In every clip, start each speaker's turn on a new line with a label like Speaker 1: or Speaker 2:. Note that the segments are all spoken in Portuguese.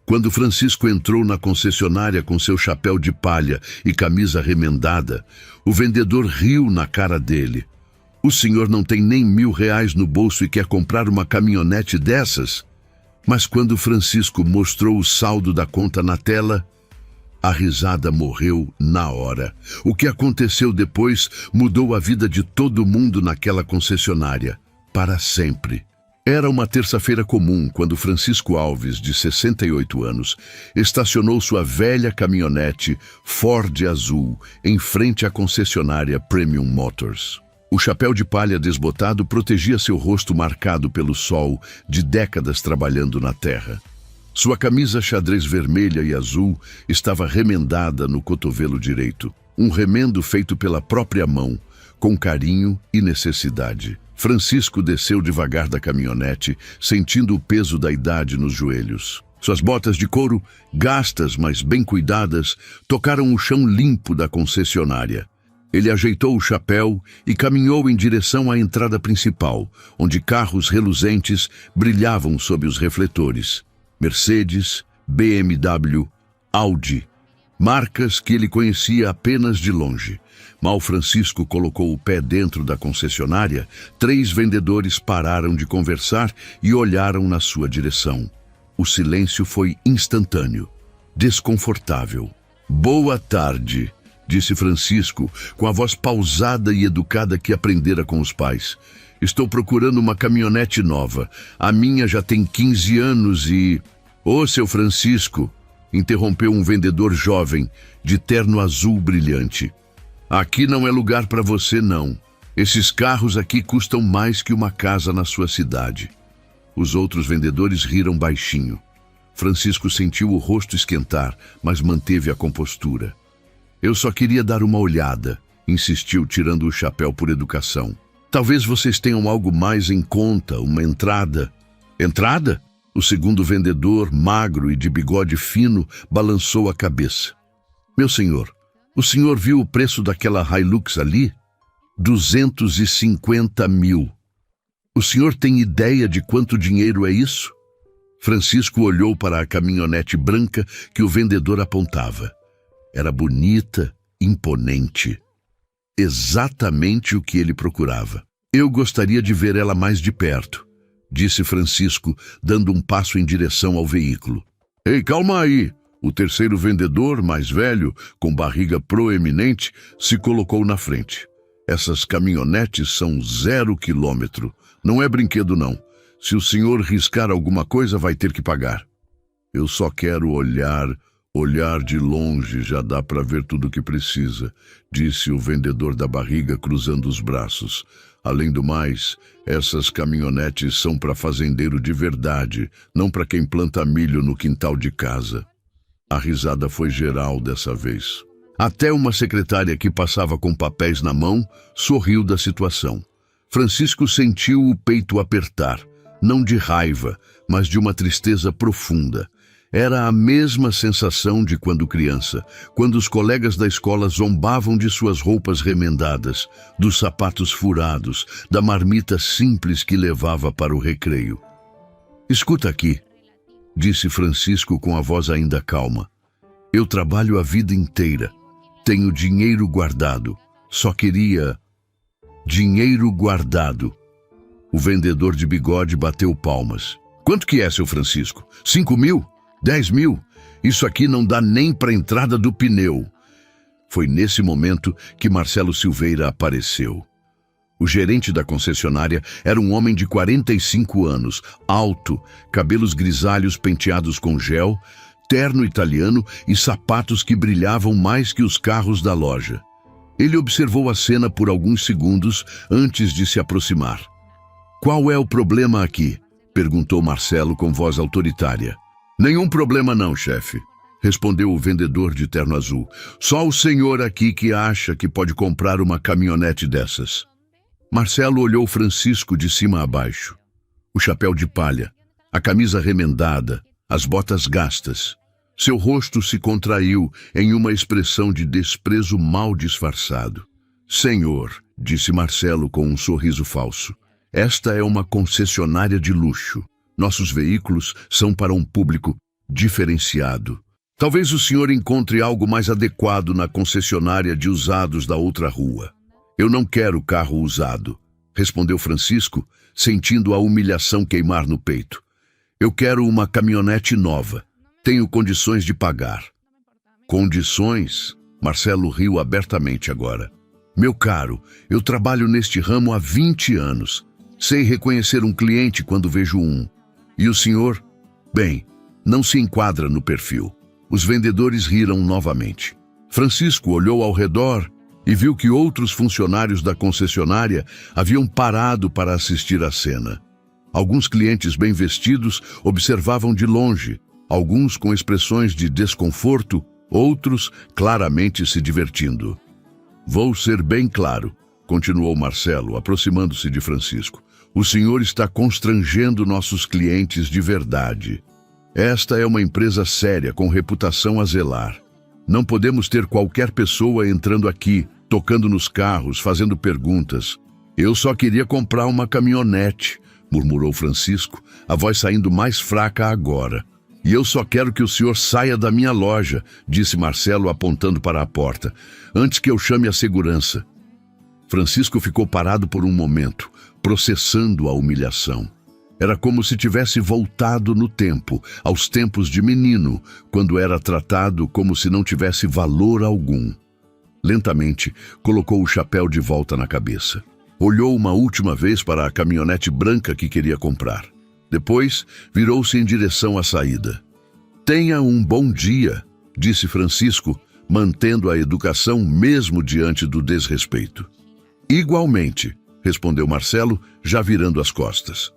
Speaker 1: Quando Francisco entrou na concessionária com seu chapéu de palha e camisa remendada, o vendedor riu na cara dele. O senhor não tem nem R$ 1.000 no bolso e quer comprar uma caminhonete dessas? Mas quando Francisco mostrou o saldo da conta na tela, a risada morreu na hora. O que aconteceu depois mudou a vida de todo mundo naquela concessionária, para sempre. Era uma terça-feira comum quando Francisco Alves, de 68 anos, estacionou sua velha caminhonete Ford azul em frente à concessionária Premium Motors. O chapéu de palha desbotado protegia seu rosto marcado pelo sol de décadas trabalhando na terra. Sua camisa xadrez vermelha e azul estava remendada no cotovelo direito, um remendo feito pela própria mão, com carinho e necessidade. Francisco desceu devagar da caminhonete, sentindo o peso da idade nos joelhos. Suas botas de couro, gastas, mas bem cuidadas, tocaram o chão limpo da concessionária. Ele ajeitou o chapéu e caminhou em direção à entrada principal, onde carros reluzentes brilhavam sob os refletores. Mercedes, BMW, Audi, marcas que ele conhecia apenas de longe. Mal Francisco colocou o pé dentro da concessionária, 3 vendedores pararam de conversar e olharam na sua direção. O silêncio foi instantâneo, desconfortável. "Boa tarde", disse Francisco, com a voz pausada e educada que aprendera com os pais. "Estou procurando uma caminhonete nova. A minha já tem 15 anos e..." "Ô, seu Francisco", interrompeu um vendedor jovem, de terno azul brilhante. "Aqui não é lugar para você, não. Esses carros aqui custam mais que uma casa na sua cidade." Os outros vendedores riram baixinho. Francisco sentiu o rosto esquentar, mas manteve a compostura. "Eu só queria dar uma olhada", insistiu, tirando o chapéu por educação. "Talvez vocês tenham algo mais em conta, uma entrada." "Entrada?" O segundo vendedor, magro e de bigode fino, balançou a cabeça. "Meu senhor, o senhor viu o preço daquela Hilux ali? 250 mil. O senhor tem ideia de quanto dinheiro é isso?" Francisco olhou para a caminhonete branca que o vendedor apontava. Era bonita, imponente. Exatamente o que ele procurava. "Eu gostaria de ver ela mais de perto", disse Francisco, dando um passo em direção ao veículo. "Ei, calma aí!" O terceiro vendedor, mais velho, com barriga proeminente, se colocou na frente. "Essas caminhonetes são 0 quilômetro. Não é brinquedo, não. Se o senhor riscar alguma coisa, vai ter que pagar." "Eu só quero olhar de longe, já dá para ver tudo o que precisa", disse o vendedor da barriga, cruzando os braços. "Além do mais, essas caminhonetes são para fazendeiro de verdade, não para quem planta milho no quintal de casa." A risada foi geral dessa vez. Até uma secretária que passava com papéis na mão sorriu da situação. Francisco sentiu o peito apertar, não de raiva, mas de uma tristeza profunda. Era a mesma sensação de quando criança, quando os colegas da escola zombavam de suas roupas remendadas, dos sapatos furados, da marmita simples que levava para o recreio. "Escuta aqui", disse Francisco com a voz ainda calma. "Eu trabalho a vida inteira. Tenho dinheiro guardado. Só queria... dinheiro guardado." O vendedor de bigode bateu palmas. "Quanto que é, seu Francisco? 5 mil? 10 mil? Isso aqui não dá nem para a entrada do pneu." Foi nesse momento que Marcelo Silveira apareceu. O gerente da concessionária era um homem de 45 anos, alto, cabelos grisalhos penteados com gel, terno italiano e sapatos que brilhavam mais que os carros da loja. Ele observou a cena por alguns segundos antes de se aproximar. "Qual é o problema aqui?", perguntou Marcelo com voz autoritária. "Nenhum problema não, chefe", respondeu o vendedor de terno azul. "Só o senhor aqui que acha que pode comprar uma caminhonete dessas." Marcelo olhou Francisco de cima a baixo. O chapéu de palha, a camisa remendada, as botas gastas. Seu rosto se contraiu em uma expressão de desprezo mal disfarçado. "Senhor", disse Marcelo com um sorriso falso, "esta é uma concessionária de luxo. Nossos veículos são para um público..." diferenciado. Talvez o senhor encontre algo mais adequado na concessionária de usados da outra rua. Eu não quero carro usado, respondeu Francisco, sentindo a humilhação queimar no peito. Eu quero uma caminhonete nova. Tenho condições de pagar. Condições? Marcelo riu abertamente agora. Meu caro, eu trabalho neste ramo há 20 anos. Sei reconhecer um cliente quando vejo um. E o senhor? Bem, não se enquadra no perfil. Os vendedores riram novamente. Francisco olhou ao redor e viu que outros funcionários da concessionária haviam parado para assistir à cena. Alguns clientes bem vestidos observavam de longe, alguns com expressões de desconforto, outros claramente se divertindo. Vou ser bem claro, continuou Marcelo, aproximando-se de Francisco. O senhor está constrangendo nossos clientes de verdade. Esta é uma empresa séria, com reputação a zelar. Não podemos ter qualquer pessoa entrando aqui, tocando nos carros, fazendo perguntas. Eu só queria comprar uma caminhonete, murmurou Francisco, a voz saindo mais fraca agora. E eu só quero que o senhor saia da minha loja, disse Marcelo apontando para a porta, antes que eu chame a segurança. Francisco ficou parado por um momento, processando a humilhação. Era como se tivesse voltado no tempo, aos tempos de menino, quando era tratado como se não tivesse valor algum. Lentamente, colocou o chapéu de volta na cabeça. Olhou uma última vez para a caminhonete branca que queria comprar. Depois, virou-se em direção à saída. Tenha um bom dia, disse Francisco, mantendo a educação mesmo diante do desrespeito. Igualmente, respondeu Marcelo, já virando as costas.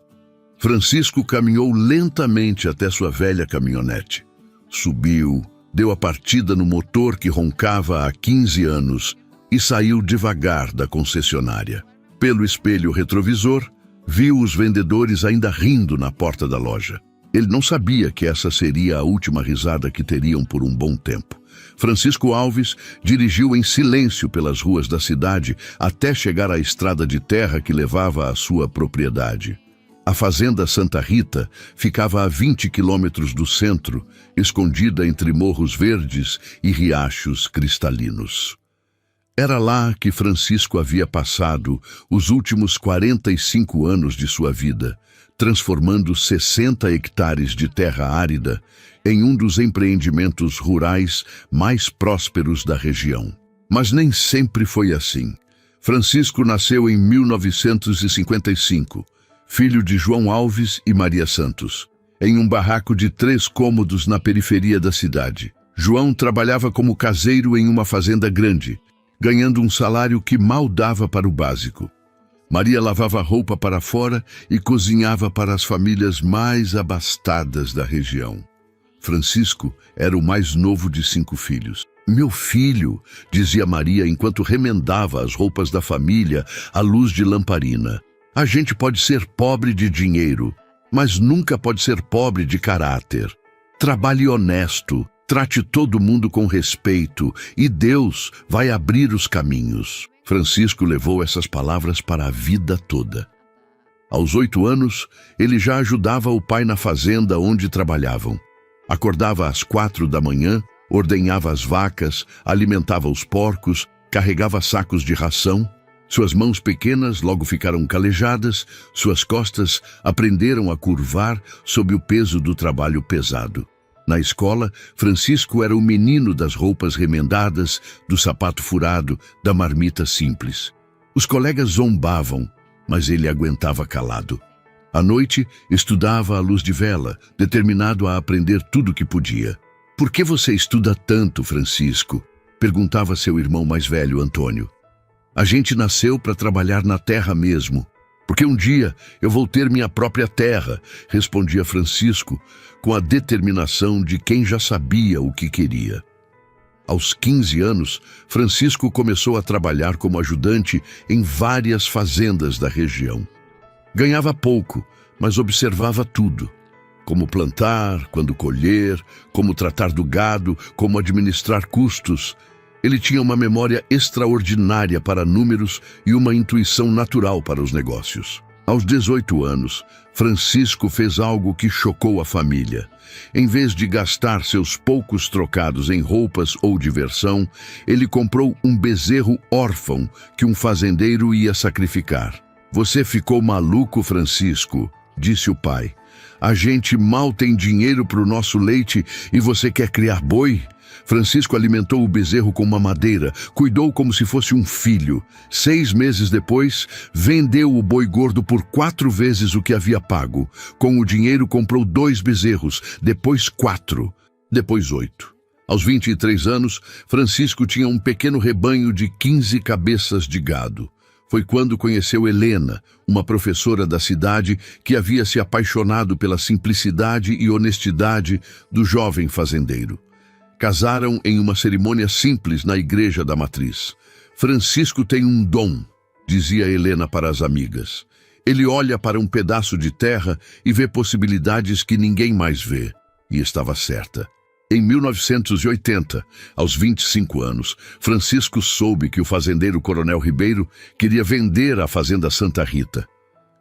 Speaker 1: Francisco caminhou lentamente até sua velha caminhonete. Subiu, deu a partida no motor que roncava há 15 anos e saiu devagar da concessionária. Pelo espelho retrovisor, viu os vendedores ainda rindo na porta da loja. Ele não sabia que essa seria a última risada que teriam por um bom tempo. Francisco Alves dirigiu em silêncio pelas ruas da cidade até chegar à estrada de terra que levava à sua propriedade. A fazenda Santa Rita ficava a 20 quilômetros do centro, escondida entre morros verdes e riachos cristalinos. Era lá que Francisco havia passado os últimos 45 anos de sua vida, transformando 60 hectares de terra árida em um dos empreendimentos rurais mais prósperos da região. Mas nem sempre foi assim. Francisco nasceu em 1955, filho de João Alves e Maria Santos, em um barraco de 3 cômodos na periferia da cidade. João trabalhava como caseiro em uma fazenda grande, ganhando um salário que mal dava para o básico. Maria lavava roupa para fora e cozinhava para as famílias mais abastadas da região. Francisco era o mais novo de 5 filhos. Meu filho, dizia Maria enquanto remendava as roupas da família à luz de lamparina. A gente pode ser pobre de dinheiro, mas nunca pode ser pobre de caráter. Trabalhe honesto, trate todo mundo com respeito e Deus vai abrir os caminhos. Francisco levou essas palavras para a vida toda. Aos 8 anos, ele já ajudava o pai na fazenda onde trabalhavam. Acordava às 4 da manhã, ordenhava as vacas, alimentava os porcos, carregava sacos de ração. Suas mãos pequenas logo ficaram calejadas, suas costas aprenderam a curvar sob o peso do trabalho pesado. Na escola, Francisco era o menino das roupas remendadas, do sapato furado, da marmita simples. Os colegas zombavam, mas ele aguentava calado. À noite, estudava à luz de vela, determinado a aprender tudo o que podia. «Por que você estuda tanto, Francisco?», perguntava seu irmão mais velho, Antônio. «A gente nasceu para trabalhar na terra mesmo, porque um dia eu vou ter minha própria terra», respondia Francisco, com a determinação de quem já sabia o que queria. Aos 15 anos, Francisco começou a trabalhar como ajudante em várias fazendas da região. Ganhava pouco, mas observava tudo. Como plantar, quando colher, como tratar do gado, como administrar custos. Ele tinha uma memória extraordinária para números e uma intuição natural para os negócios. Aos 18 anos, Francisco fez algo que chocou a família. Em vez de gastar seus poucos trocados em roupas ou diversão, ele comprou um bezerro órfão que um fazendeiro ia sacrificar. "Você ficou maluco, Francisco", disse o pai. "A gente mal tem dinheiro para o nosso leite e você quer criar boi?" Francisco alimentou o bezerro com mamadeira, cuidou como se fosse um filho. 6 meses depois, vendeu o boi gordo por 4 vezes o que havia pago. Com o dinheiro, comprou 2 bezerros, depois 4, depois 8. Aos 23 anos, Francisco tinha um pequeno rebanho de 15 cabeças de gado. Foi quando conheceu Helena, uma professora da cidade que havia se apaixonado pela simplicidade e honestidade do jovem fazendeiro. Casaram em uma cerimônia simples na igreja da matriz. "Francisco tem um dom", dizia Helena para as amigas. "Ele olha para um pedaço de terra e vê possibilidades que ninguém mais vê." E estava certa. Em 1980, aos 25 anos, Francisco soube que o fazendeiro Coronel Ribeiro queria vender a fazenda Santa Rita.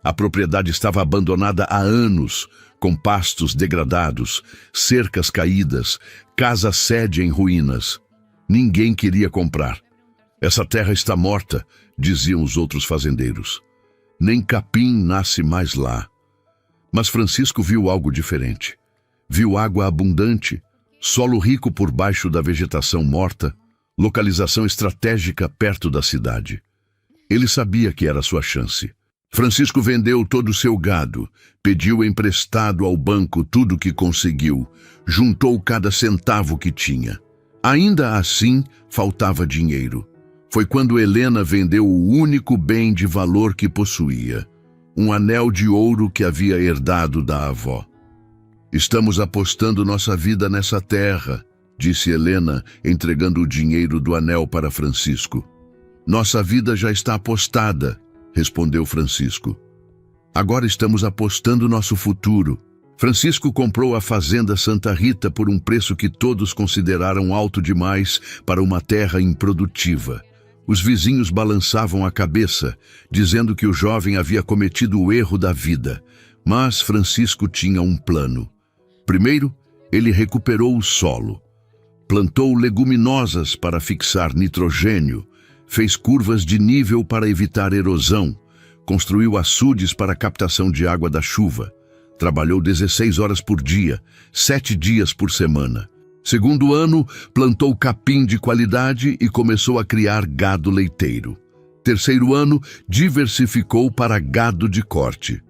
Speaker 1: A propriedade estava abandonada há anos, com pastos degradados, cercas caídas, casa-sede em ruínas. Ninguém queria comprar. "Essa terra está morta", diziam os outros fazendeiros. "Nem capim nasce mais lá." Mas Francisco viu algo diferente. Viu água abundante, solo rico por baixo da vegetação morta, localização estratégica perto da cidade. Ele sabia que era sua chance. Francisco vendeu todo o seu gado, pediu emprestado ao banco tudo o que conseguiu, juntou cada centavo que tinha. Ainda assim, faltava dinheiro. Foi quando Helena vendeu o único bem de valor que possuía, um anel de ouro que havia herdado da avó. "Estamos apostando nossa vida nessa terra", disse Helena, entregando o dinheiro do anel para Francisco. "Nossa vida já está apostada", respondeu Francisco. "Agora estamos apostando nosso futuro." Francisco comprou a fazenda Santa Rita por um preço que todos consideraram alto demais para uma terra improdutiva. Os vizinhos balançavam a cabeça, dizendo que o jovem havia cometido o erro da vida. Mas Francisco tinha um plano. Primeiro, ele recuperou o solo. Plantou leguminosas para fixar nitrogênio, fez curvas de nível para evitar erosão, construiu açudes para captação de água da chuva, trabalhou 16 horas por dia, 7 dias por semana. Segundo ano, plantou capim de qualidade e começou a criar gado leiteiro. Terceiro ano, diversificou para gado de corte.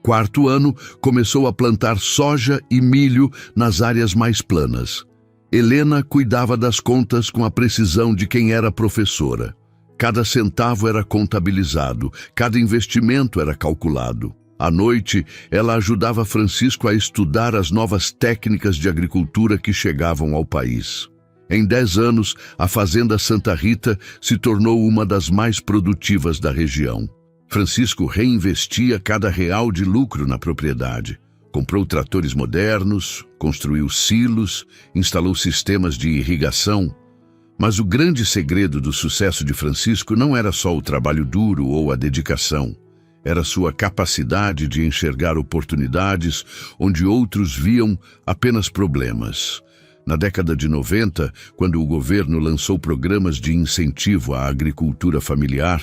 Speaker 1: Quarto ano, começou a plantar soja e milho nas áreas mais planas. Helena cuidava das contas com a precisão de quem era professora. Cada centavo era contabilizado, cada investimento era calculado. À noite, ela ajudava Francisco a estudar as novas técnicas de agricultura que chegavam ao país. Em 10 anos, a Fazenda Santa Rita se tornou uma das mais produtivas da região. Francisco reinvestia cada real de lucro na propriedade. Comprou tratores modernos, construiu silos, instalou sistemas de irrigação. Mas o grande segredo do sucesso de Francisco não era só o trabalho duro ou a dedicação. Era sua capacidade de enxergar oportunidades onde outros viam apenas problemas. Na década de 90, quando o governo lançou programas de incentivo à agricultura familiar,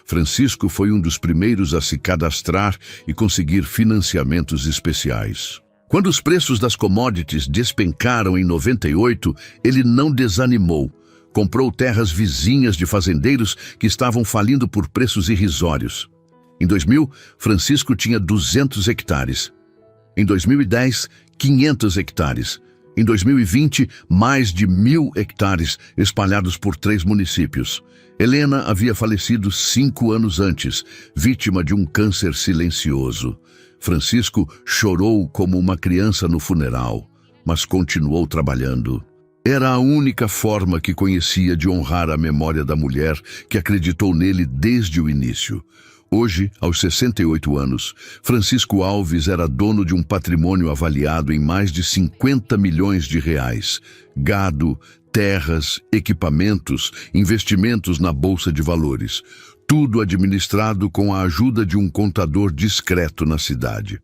Speaker 1: Francisco foi um dos primeiros a se cadastrar e conseguir financiamentos especiais. Quando os preços das commodities despencaram em 98, ele não desanimou. Comprou terras vizinhas de fazendeiros que estavam falindo por preços irrisórios. Em 2000, Francisco tinha 200 hectares. Em 2010, 500 hectares. Em 2020, mais de 1.000 hectares espalhados por 3 municípios. Helena havia falecido 5 anos antes, vítima de um câncer silencioso. Francisco chorou como uma criança no funeral, mas continuou trabalhando. Era a única forma que conhecia de honrar a memória da mulher que acreditou nele desde o início. Hoje, aos 68 anos, Francisco Alves era dono de um patrimônio avaliado em mais de 50 milhões de reais. Gado, terras, equipamentos, investimentos na Bolsa de Valores. tudo administrado com a ajuda de um contador discreto na cidade.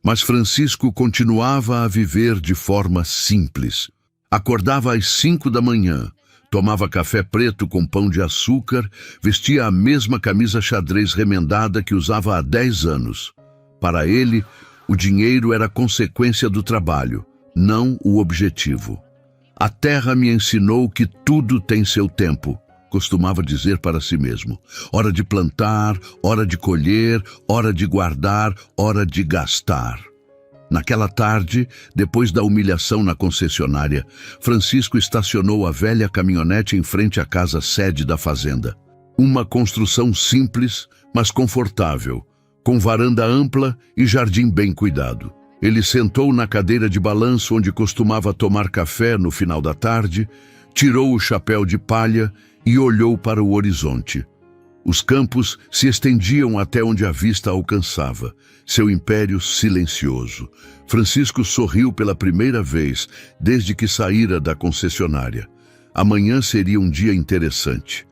Speaker 1: Mas Francisco continuava a viver de forma simples. Acordava às 5 da manhã, tomava café preto com pão de açúcar, vestia a mesma camisa xadrez remendada que usava há 10 anos. Para ele, o dinheiro era consequência do trabalho, não o objetivo. A terra me ensinou que tudo tem seu tempo, costumava dizer para si mesmo. Hora de plantar, hora de colher, hora de guardar, hora de gastar. Naquela tarde, depois da humilhação na concessionária, Francisco estacionou a velha caminhonete em frente à casa sede da fazenda. Uma construção simples, mas confortável, com varanda ampla e jardim bem cuidado. Ele sentou na cadeira de balanço onde costumava tomar café no final da tarde, tirou o chapéu de palha e olhou para o horizonte. Os campos se estendiam até onde a vista alcançava, seu império silencioso. Francisco sorriu pela primeira vez desde que saíra da concessionária. Amanhã seria um dia interessante.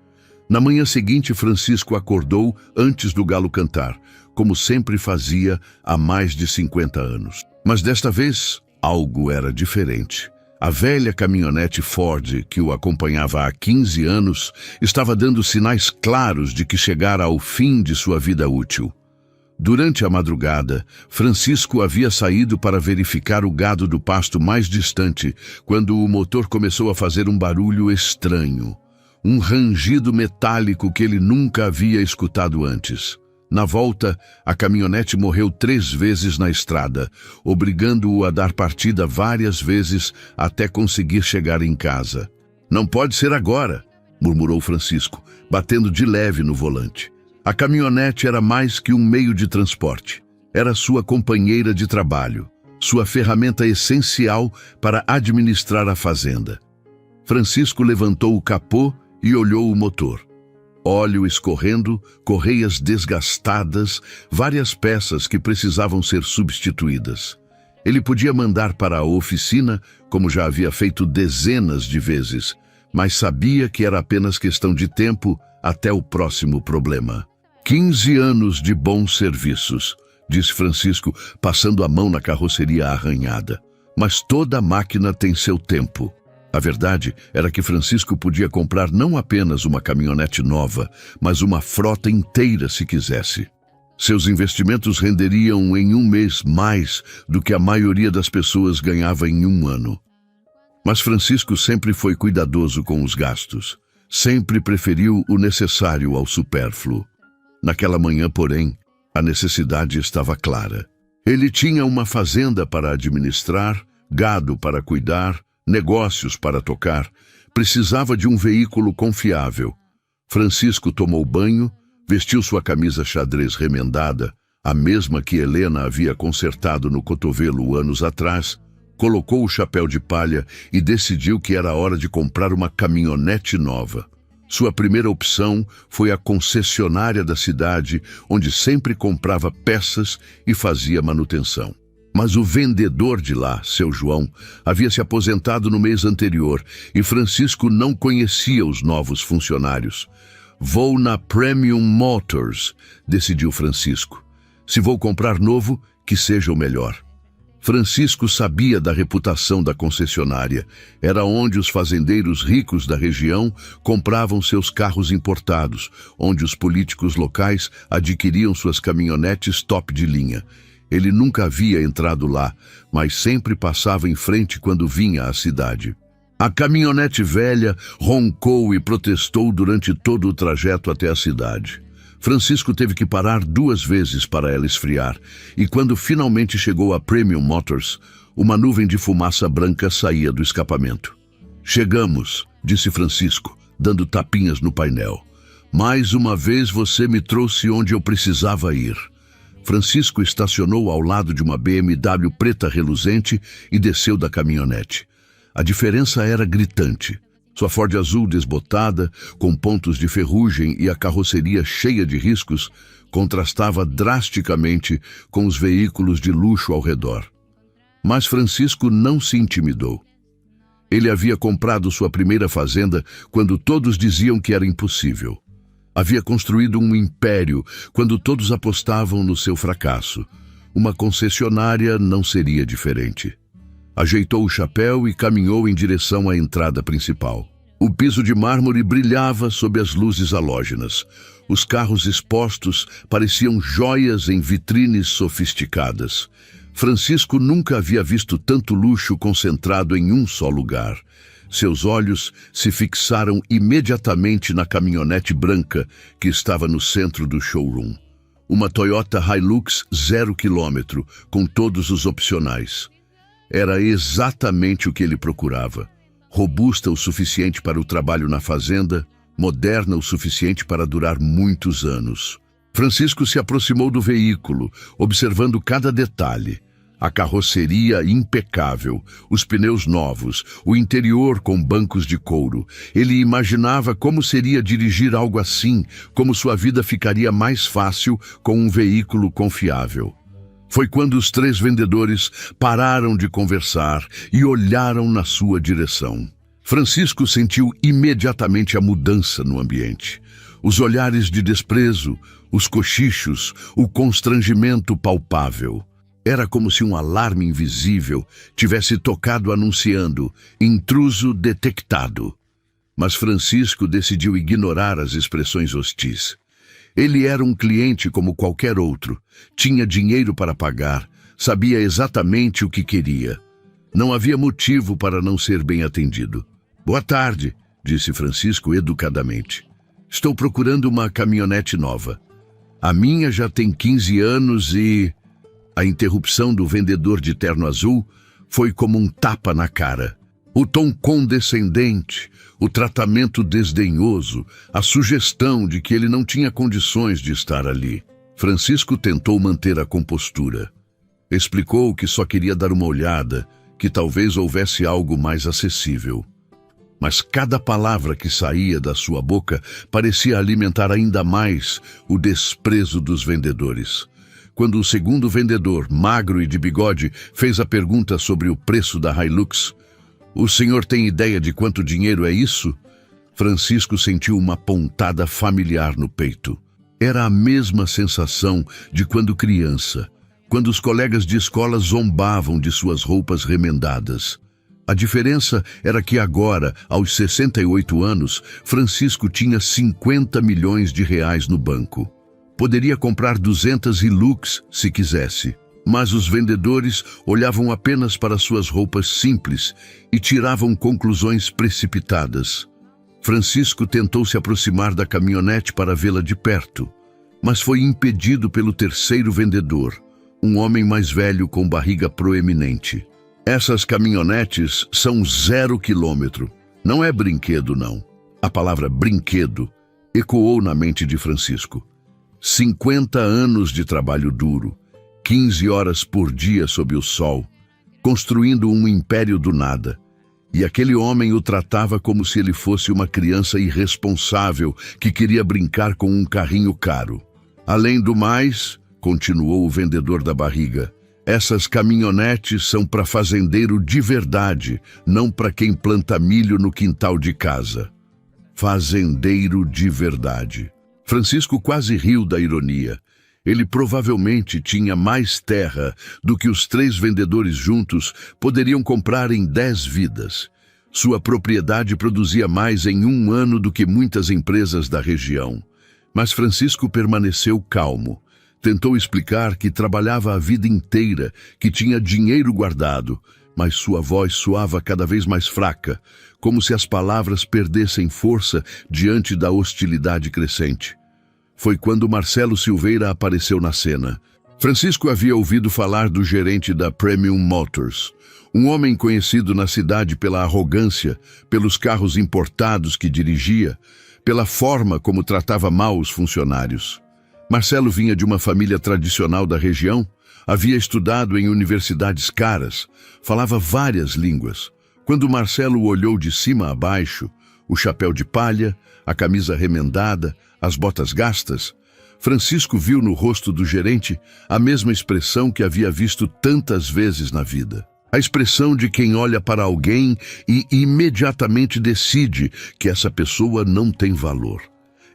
Speaker 1: Na manhã seguinte, Francisco acordou antes do galo cantar, como sempre fazia há mais de 50 anos. Mas desta vez, algo era diferente. A velha caminhonete Ford, que o acompanhava há 15 anos, estava dando sinais claros de que chegara ao fim de sua vida útil. Durante a madrugada, Francisco havia saído para verificar o gado do pasto mais distante, quando o motor começou a fazer um barulho estranho. Um rangido metálico que ele nunca havia escutado antes. Na volta, a caminhonete morreu 3 vezes na estrada, obrigando-o a dar partida várias vezes até conseguir chegar em casa. "Não pode ser agora", murmurou Francisco, batendo de leve no volante. A caminhonete era mais que um meio de transporte. Era sua companheira de trabalho, sua ferramenta essencial para administrar a fazenda. Francisco levantou o capô e olhou o motor. Óleo escorrendo, correias desgastadas, várias peças que precisavam ser substituídas. Ele podia mandar para a oficina, como já havia feito dezenas de vezes, mas sabia que era apenas questão de tempo até o próximo problema. 15 anos de bons serviços, disse Francisco, passando a mão na carroceria arranhada. Mas toda máquina tem seu tempo. A verdade era que Francisco podia comprar não apenas uma caminhonete nova, mas uma frota inteira se quisesse. Seus investimentos renderiam em um mês mais do que a maioria das pessoas ganhava em um ano. Mas Francisco sempre foi cuidadoso com os gastos. Sempre preferiu o necessário ao supérfluo. Naquela manhã, porém, a necessidade estava clara. Ele tinha uma fazenda para administrar, gado para cuidar, negócios para tocar, precisava de um veículo confiável. Francisco tomou banho, vestiu sua camisa xadrez remendada, a mesma que Helena havia consertado no cotovelo anos atrás, colocou o chapéu de palha e decidiu que era hora de comprar uma caminhonete nova. Sua primeira opção foi a concessionária da cidade, onde sempre comprava peças e fazia manutenção. Mas o vendedor de lá, seu João, havia se aposentado no mês anterior e Francisco não conhecia os novos funcionários. "Vou na Premium Motors", decidiu Francisco. "Se vou comprar novo, que seja o melhor." Francisco sabia da reputação da concessionária. Era onde os fazendeiros ricos da região compravam seus carros importados, onde os políticos locais adquiriam suas caminhonetes top de linha. Ele nunca havia entrado lá, mas sempre passava em frente quando vinha à cidade. A caminhonete velha roncou e protestou durante todo o trajeto até a cidade. Francisco teve que parar 2 vezes para ela esfriar, e quando finalmente chegou a Premium Motors, uma nuvem de fumaça branca saía do escapamento. "Chegamos", disse Francisco, dando tapinhas no painel. "Mais uma vez você me trouxe onde eu precisava ir." Francisco estacionou ao lado de uma BMW preta reluzente e desceu da caminhonete. A diferença era gritante. Sua Ford azul desbotada, com pontos de ferrugem e a carroceria cheia de riscos, contrastava drasticamente com os veículos de luxo ao redor. Mas Francisco não se intimidou. Ele havia comprado sua primeira fazenda quando todos diziam que era impossível. Havia construído um império quando todos apostavam no seu fracasso. Uma concessionária não seria diferente. Ajeitou o chapéu e caminhou em direção à entrada principal. O piso de mármore brilhava sob as luzes halógenas. Os carros expostos pareciam joias em vitrines sofisticadas. Francisco nunca havia visto tanto luxo concentrado em um só lugar. Seus olhos se fixaram imediatamente na caminhonete branca que estava no centro do showroom. Uma Toyota Hilux 0 km, com todos os opcionais. Era exatamente o que ele procurava. Robusta o suficiente para o trabalho na fazenda, moderna o suficiente para durar muitos anos. Francisco se aproximou do veículo, observando cada detalhe. A carroceria impecável, os pneus novos, o interior com bancos de couro. Ele imaginava como seria dirigir algo assim, como sua vida ficaria mais fácil com um veículo confiável. Foi quando os 3 vendedores pararam de conversar e olharam na sua direção. Francisco sentiu imediatamente a mudança no ambiente. Os olhares de desprezo, os cochichos, o constrangimento palpável. Era como se um alarme invisível tivesse tocado anunciando intruso detectado. Mas Francisco decidiu ignorar as expressões hostis. Ele era um cliente como qualquer outro, tinha dinheiro para pagar, sabia exatamente o que queria. Não havia motivo para não ser bem atendido. "Boa tarde", disse Francisco educadamente. "Estou procurando uma caminhonete nova. A minha já tem 15 anos e..." A interrupção do vendedor de terno azul foi como um tapa na cara. O tom condescendente, o tratamento desdenhoso, a sugestão de que ele não tinha condições de estar ali. Francisco tentou manter a compostura. Explicou que só queria dar uma olhada, que talvez houvesse algo mais acessível. Mas cada palavra que saía da sua boca parecia alimentar ainda mais o desprezo dos vendedores. Quando o segundo vendedor, magro e de bigode, fez a pergunta sobre o preço da Hilux, "O senhor tem ideia de quanto dinheiro é isso?" Francisco sentiu uma pontada familiar no peito. Era a mesma sensação de quando criança, quando os colegas de escola zombavam de suas roupas remendadas. A diferença era que agora, aos 68 anos, Francisco tinha 50 milhões de reais no banco. Poderia comprar 200 Hilux se quisesse, mas os vendedores olhavam apenas para suas roupas simples e tiravam conclusões precipitadas. Francisco tentou se aproximar da caminhonete para vê-la de perto, mas foi impedido pelo terceiro vendedor, um homem mais velho com barriga proeminente. "Essas caminhonetes são 0 km. Não é brinquedo, não." A palavra brinquedo ecoou na mente de Francisco. 50 anos de trabalho duro, 15 horas por dia sob o sol, construindo um império do nada. E aquele homem o tratava como se ele fosse uma criança irresponsável que queria brincar com um carrinho caro. "Além do mais", continuou o vendedor da barriga, "essas caminhonetes são para fazendeiro de verdade, não para quem planta milho no quintal de casa." Fazendeiro de verdade. Francisco quase riu da ironia. Ele provavelmente tinha mais terra do que os 3 vendedores juntos poderiam comprar em 10 vidas. Sua propriedade produzia mais em 1 ano do que muitas empresas da região. Mas Francisco permaneceu calmo. Tentou explicar que trabalhava a vida inteira, que tinha dinheiro guardado, mas sua voz soava cada vez mais fraca, como se as palavras perdessem força diante da hostilidade crescente. Foi quando Marcelo Silveira apareceu na cena. Francisco havia ouvido falar do gerente da Premium Motors, um homem conhecido na cidade pela arrogância, pelos carros importados que dirigia, pela forma como tratava mal os funcionários. Marcelo vinha de uma família tradicional da região, havia estudado em universidades caras, falava várias línguas. Quando Marcelo olhou de cima a baixo, o chapéu de palha, a camisa remendada, as botas gastas, Francisco viu no rosto do gerente a mesma expressão que havia visto tantas vezes na vida. A expressão de quem olha para alguém e imediatamente decide que essa pessoa não tem valor.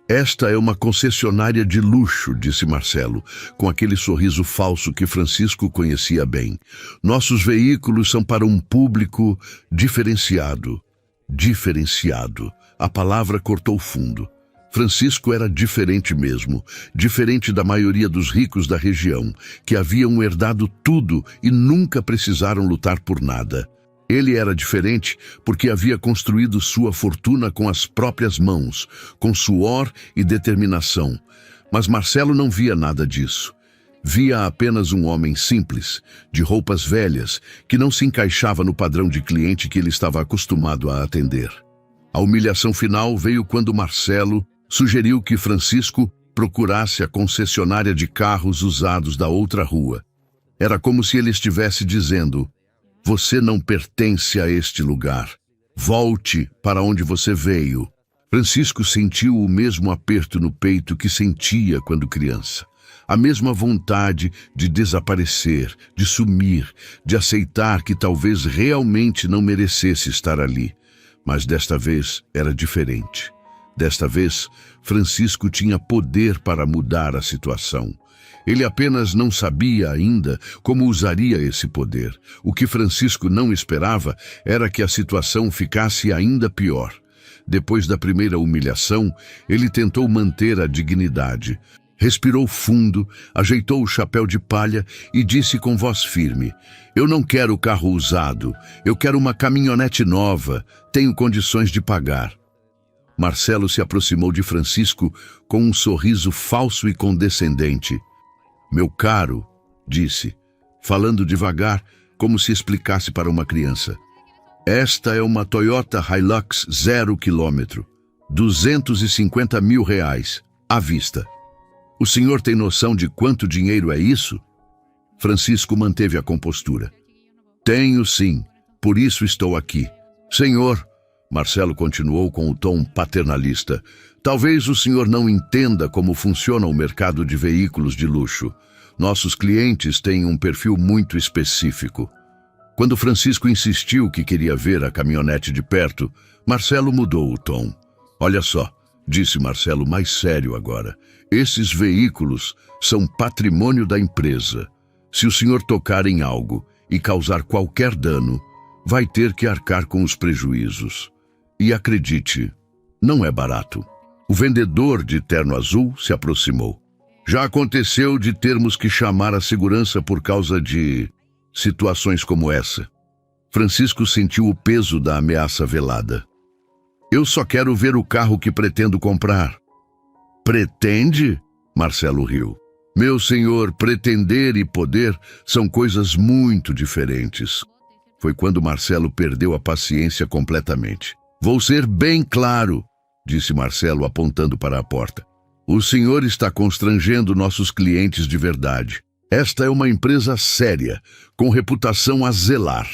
Speaker 1: Esta é uma concessionária de luxo, disse Marcelo, com aquele sorriso falso que Francisco conhecia bem. Nossos veículos são para um público diferenciado. Diferenciado. A palavra cortou fundo. Francisco era diferente mesmo, diferente da maioria dos ricos da região, que haviam herdado tudo e nunca precisaram lutar por nada. Ele era diferente porque havia construído sua fortuna com as próprias mãos, com suor e determinação. Mas Marcelo não via nada disso. Via apenas um homem simples, de roupas velhas, que não se encaixava no padrão de cliente que ele estava acostumado a atender. A humilhação final veio quando Marcelo sugeriu que Francisco procurasse a concessionária de carros usados da outra rua. Era como se ele estivesse dizendo: "Você não pertence a este lugar. Volte para onde você veio." Francisco sentiu o mesmo aperto no peito que sentia quando criança. A mesma vontade de desaparecer, de sumir, de aceitar que talvez realmente não merecesse estar ali. Mas desta vez era diferente. Desta vez, Francisco tinha poder para mudar a situação. Ele apenas não sabia ainda como usaria esse poder. O que Francisco não esperava era que a situação ficasse ainda pior. Depois da primeira humilhação, ele tentou manter a dignidade. Respirou fundo, ajeitou o chapéu de palha e disse com voz firme: "Eu não quero carro usado. Eu quero uma caminhonete nova. Tenho condições de pagar." Marcelo se aproximou de Francisco com um sorriso falso e condescendente. "Meu caro", disse, falando devagar, como se explicasse para uma criança, "esta é uma Toyota Hilux 0 km, R$250 mil, à vista. O senhor tem noção de quanto dinheiro é isso?" Francisco manteve a compostura. "Tenho sim, por isso estou aqui." "Senhor", Marcelo continuou com o tom paternalista, "talvez o senhor não entenda como funciona o mercado de veículos de luxo. Nossos clientes têm um perfil muito específico." Quando Francisco insistiu que queria ver a caminhonete de perto, Marcelo mudou o tom. "Olha só", disse Marcelo mais sério agora, "esses veículos são patrimônio da empresa. Se o senhor tocar em algo e causar qualquer dano, vai ter que arcar com os prejuízos. E acredite, não é barato." O vendedor de terno azul se aproximou. "Já aconteceu de termos que chamar a segurança por causa de situações como essa." Francisco sentiu o peso da ameaça velada. "Eu só quero ver o carro que pretendo comprar." "Pretende?" Marcelo riu. "Meu senhor, pretender e poder são coisas muito diferentes." Foi quando Marcelo perdeu a paciência completamente. "Vou ser bem claro", disse Marcelo apontando para a porta. "O senhor está constrangendo nossos clientes de verdade. Esta é uma empresa séria, com reputação a zelar.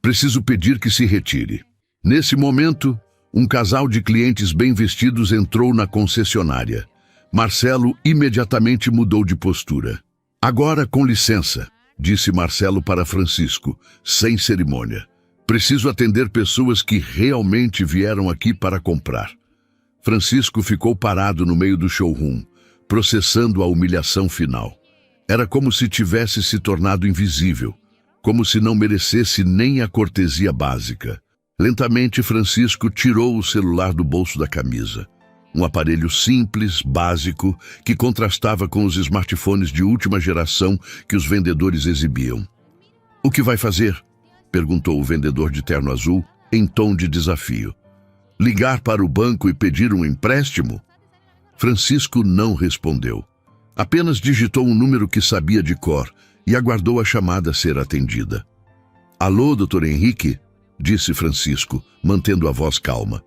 Speaker 1: Preciso pedir que se retire." Nesse momento, um casal de clientes bem vestidos entrou na concessionária. Marcelo imediatamente mudou de postura. "Agora, com licença", disse Marcelo para Francisco, sem cerimônia. "Preciso atender pessoas que realmente vieram aqui para comprar." Francisco ficou parado no meio do showroom, processando a humilhação final. Era como se tivesse se tornado invisível, como se não merecesse nem a cortesia básica. Lentamente, Francisco tirou o celular do bolso da camisa. Um aparelho simples, básico, que contrastava com os smartphones de última geração que os vendedores exibiam. "O que vai fazer?" perguntou o vendedor de terno azul, em tom de desafio. "Ligar para o banco e pedir um empréstimo?" Francisco não respondeu. Apenas digitou um número que sabia de cor e aguardou a chamada ser atendida. "Alô, Dr. Henrique?" disse Francisco, mantendo a voz calma.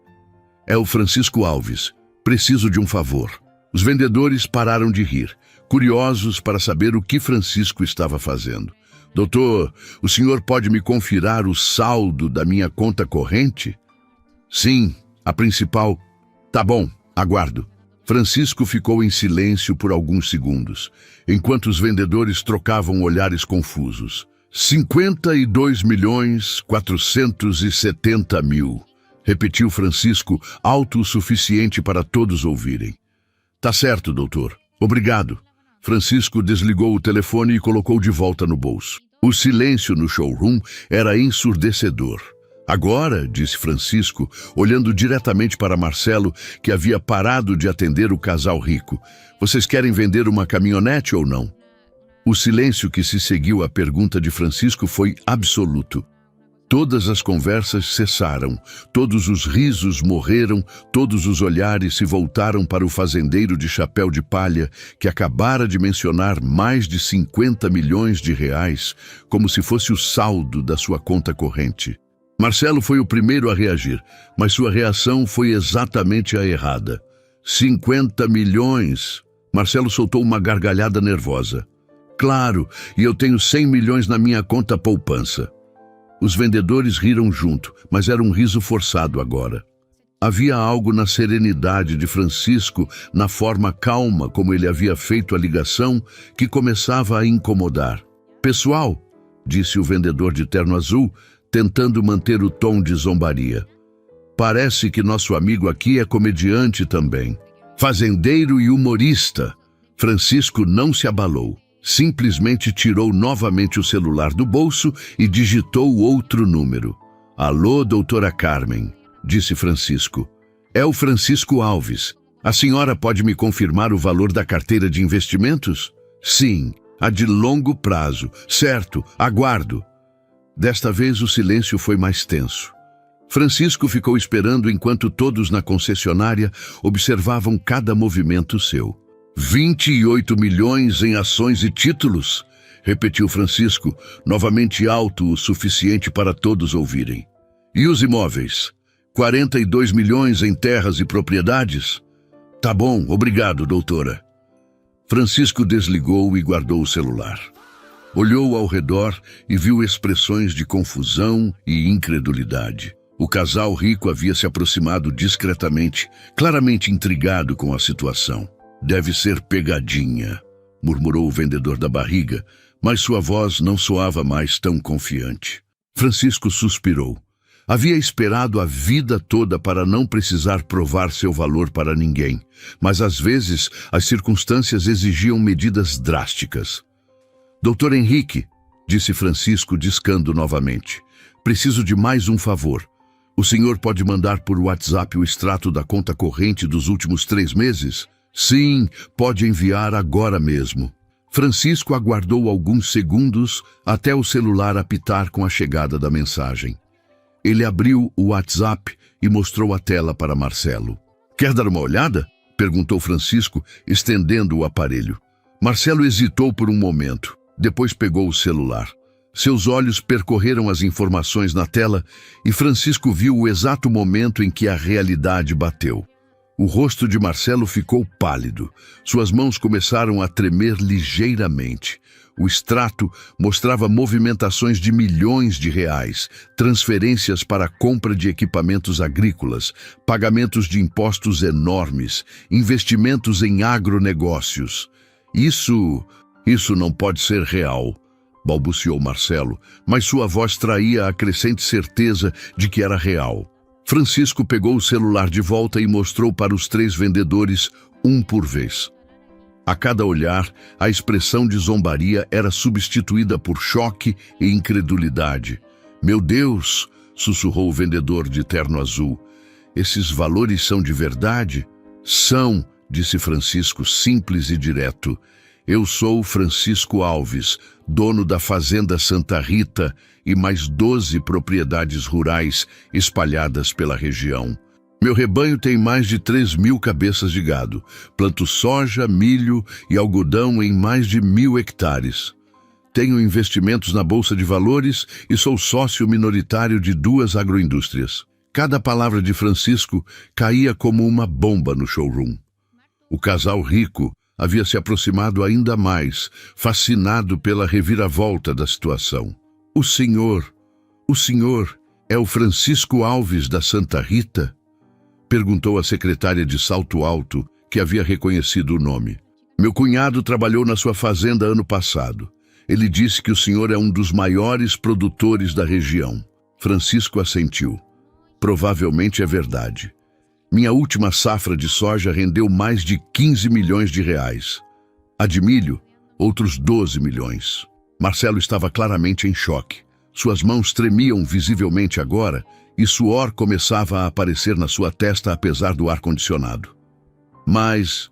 Speaker 1: "É o Francisco Alves. Preciso de um favor." Os vendedores pararam de rir, curiosos para saber o que Francisco estava fazendo. "Doutor, o senhor pode me confirar o saldo da minha conta corrente?" "Sim, a principal." "Tá bom, aguardo." Francisco ficou em silêncio por alguns segundos, enquanto os vendedores trocavam olhares confusos. 52.470.000, repetiu Francisco, alto o suficiente para todos ouvirem. Tá certo, doutor. Obrigado. Francisco desligou o telefone e colocou de volta no bolso. O silêncio no showroom era ensurdecedor. Agora, disse Francisco, olhando diretamente para Marcelo, que havia parado de atender o casal rico, vocês querem vender uma caminhonete ou não? O silêncio que se seguiu à pergunta de Francisco foi absoluto. Todas as conversas cessaram, todos os risos morreram, todos os olhares se voltaram para o fazendeiro de chapéu de palha que acabara de mencionar mais de 50 milhões de reais, como se fosse o saldo da sua conta corrente. Marcelo foi o primeiro a reagir, mas sua reação foi exatamente a errada. 50 milhões! Marcelo soltou uma gargalhada nervosa. Claro, e eu tenho 100 milhões na minha conta poupança. Os vendedores riram junto, mas era um riso forçado agora. Havia algo na serenidade de Francisco, na forma calma como ele havia feito a ligação, que começava a incomodar. Pessoal, disse o vendedor de terno azul, tentando manter o tom de zombaria. Parece que nosso amigo aqui é comediante também. Fazendeiro e humorista. Francisco não se abalou. Simplesmente tirou novamente o celular do bolso e digitou outro número. Alô, doutora Carmen, disse Francisco. É o Francisco Alves. A senhora pode me confirmar o valor da carteira de investimentos? Sim, a de longo prazo. Certo, aguardo. Desta vez o silêncio foi mais tenso. Francisco ficou esperando enquanto todos na concessionária observavam cada movimento seu. 28 milhões em ações e títulos, repetiu Francisco, novamente alto o suficiente para todos ouvirem. E os imóveis? 42 milhões em terras e propriedades? Tá bom, obrigado, doutora. Francisco desligou e guardou o celular. Olhou ao redor e viu expressões de confusão e incredulidade. O casal rico havia se aproximado discretamente, claramente intrigado com a situação. Deve ser pegadinha, murmurou o vendedor da barriga, mas sua voz não soava mais tão confiante. Francisco suspirou. Havia esperado a vida toda para não precisar provar seu valor para ninguém, mas às vezes as circunstâncias exigiam medidas drásticas. Doutor Henrique, disse Francisco discando novamente, preciso de mais um favor. O senhor pode mandar por WhatsApp o extrato da conta corrente dos últimos 3 meses? Sim, pode enviar agora mesmo. Francisco aguardou alguns segundos até o celular apitar com a chegada da mensagem. Ele abriu o WhatsApp e mostrou a tela para Marcelo. Quer dar uma olhada? Perguntou Francisco, estendendo o aparelho. Marcelo hesitou por um momento, depois pegou o celular. Seus olhos percorreram as informações na tela e Francisco viu o exato momento em que a realidade bateu. O rosto de Marcelo ficou pálido. Suas mãos começaram a tremer ligeiramente. O extrato mostrava movimentações de milhões de reais, transferências para a compra de equipamentos agrícolas, pagamentos de impostos enormes, investimentos em agronegócios. Isso não pode ser real, balbuciou Marcelo, mas sua voz traía a crescente certeza de que era real. Francisco pegou o celular de volta e mostrou para os 3 vendedores, um por vez. A cada olhar, a expressão de zombaria era substituída por choque e incredulidade. Meu Deus, sussurrou o vendedor de terno azul. Esses valores são de verdade? São, disse Francisco, simples e direto. Eu sou Francisco Alves, dono da Fazenda Santa Rita e mais 12 propriedades rurais espalhadas pela região. Meu rebanho tem mais de 3.000 cabeças de gado. Planto soja, milho e algodão em mais de 1.000 hectares. Tenho investimentos na Bolsa de Valores e sou sócio minoritário de 2 agroindústrias. Cada palavra de Francisco caía como uma bomba no showroom. O casal rico havia se aproximado ainda mais, fascinado pela reviravolta da situação. O senhor é o Francisco Alves da Santa Rita? Perguntou a secretária de salto alto, que havia reconhecido o nome. Meu cunhado trabalhou na sua fazenda ano passado. Ele disse que o senhor é um dos maiores produtores da região. Francisco assentiu. Provavelmente é verdade. Minha última safra de soja rendeu mais de 15 milhões de reais. A de milho, outros 12 milhões. Marcelo estava claramente em choque. Suas mãos tremiam visivelmente agora e suor começava a aparecer na sua testa apesar do ar-condicionado. Mas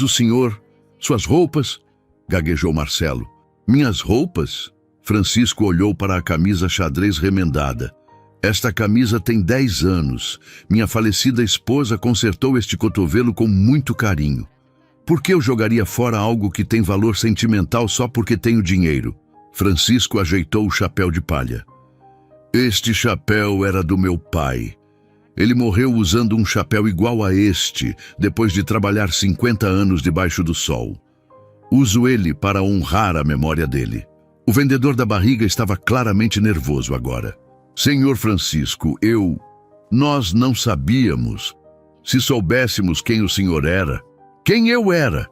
Speaker 1: o senhor, suas roupas? Gaguejou Marcelo. Minhas roupas? Francisco olhou para a camisa xadrez remendada. Esta camisa tem 10 anos. Minha falecida esposa consertou este cotovelo com muito carinho. Por que eu jogaria fora algo que tem valor sentimental só porque tenho dinheiro? Francisco ajeitou o chapéu de palha. Este chapéu era do meu pai. Ele morreu usando um chapéu igual a este, depois de trabalhar 50 anos debaixo do sol. Uso ele para honrar a memória dele. O vendedor da barriga estava claramente nervoso agora. Senhor Francisco, nós não sabíamos. Se soubéssemos quem o senhor era, quem eu era?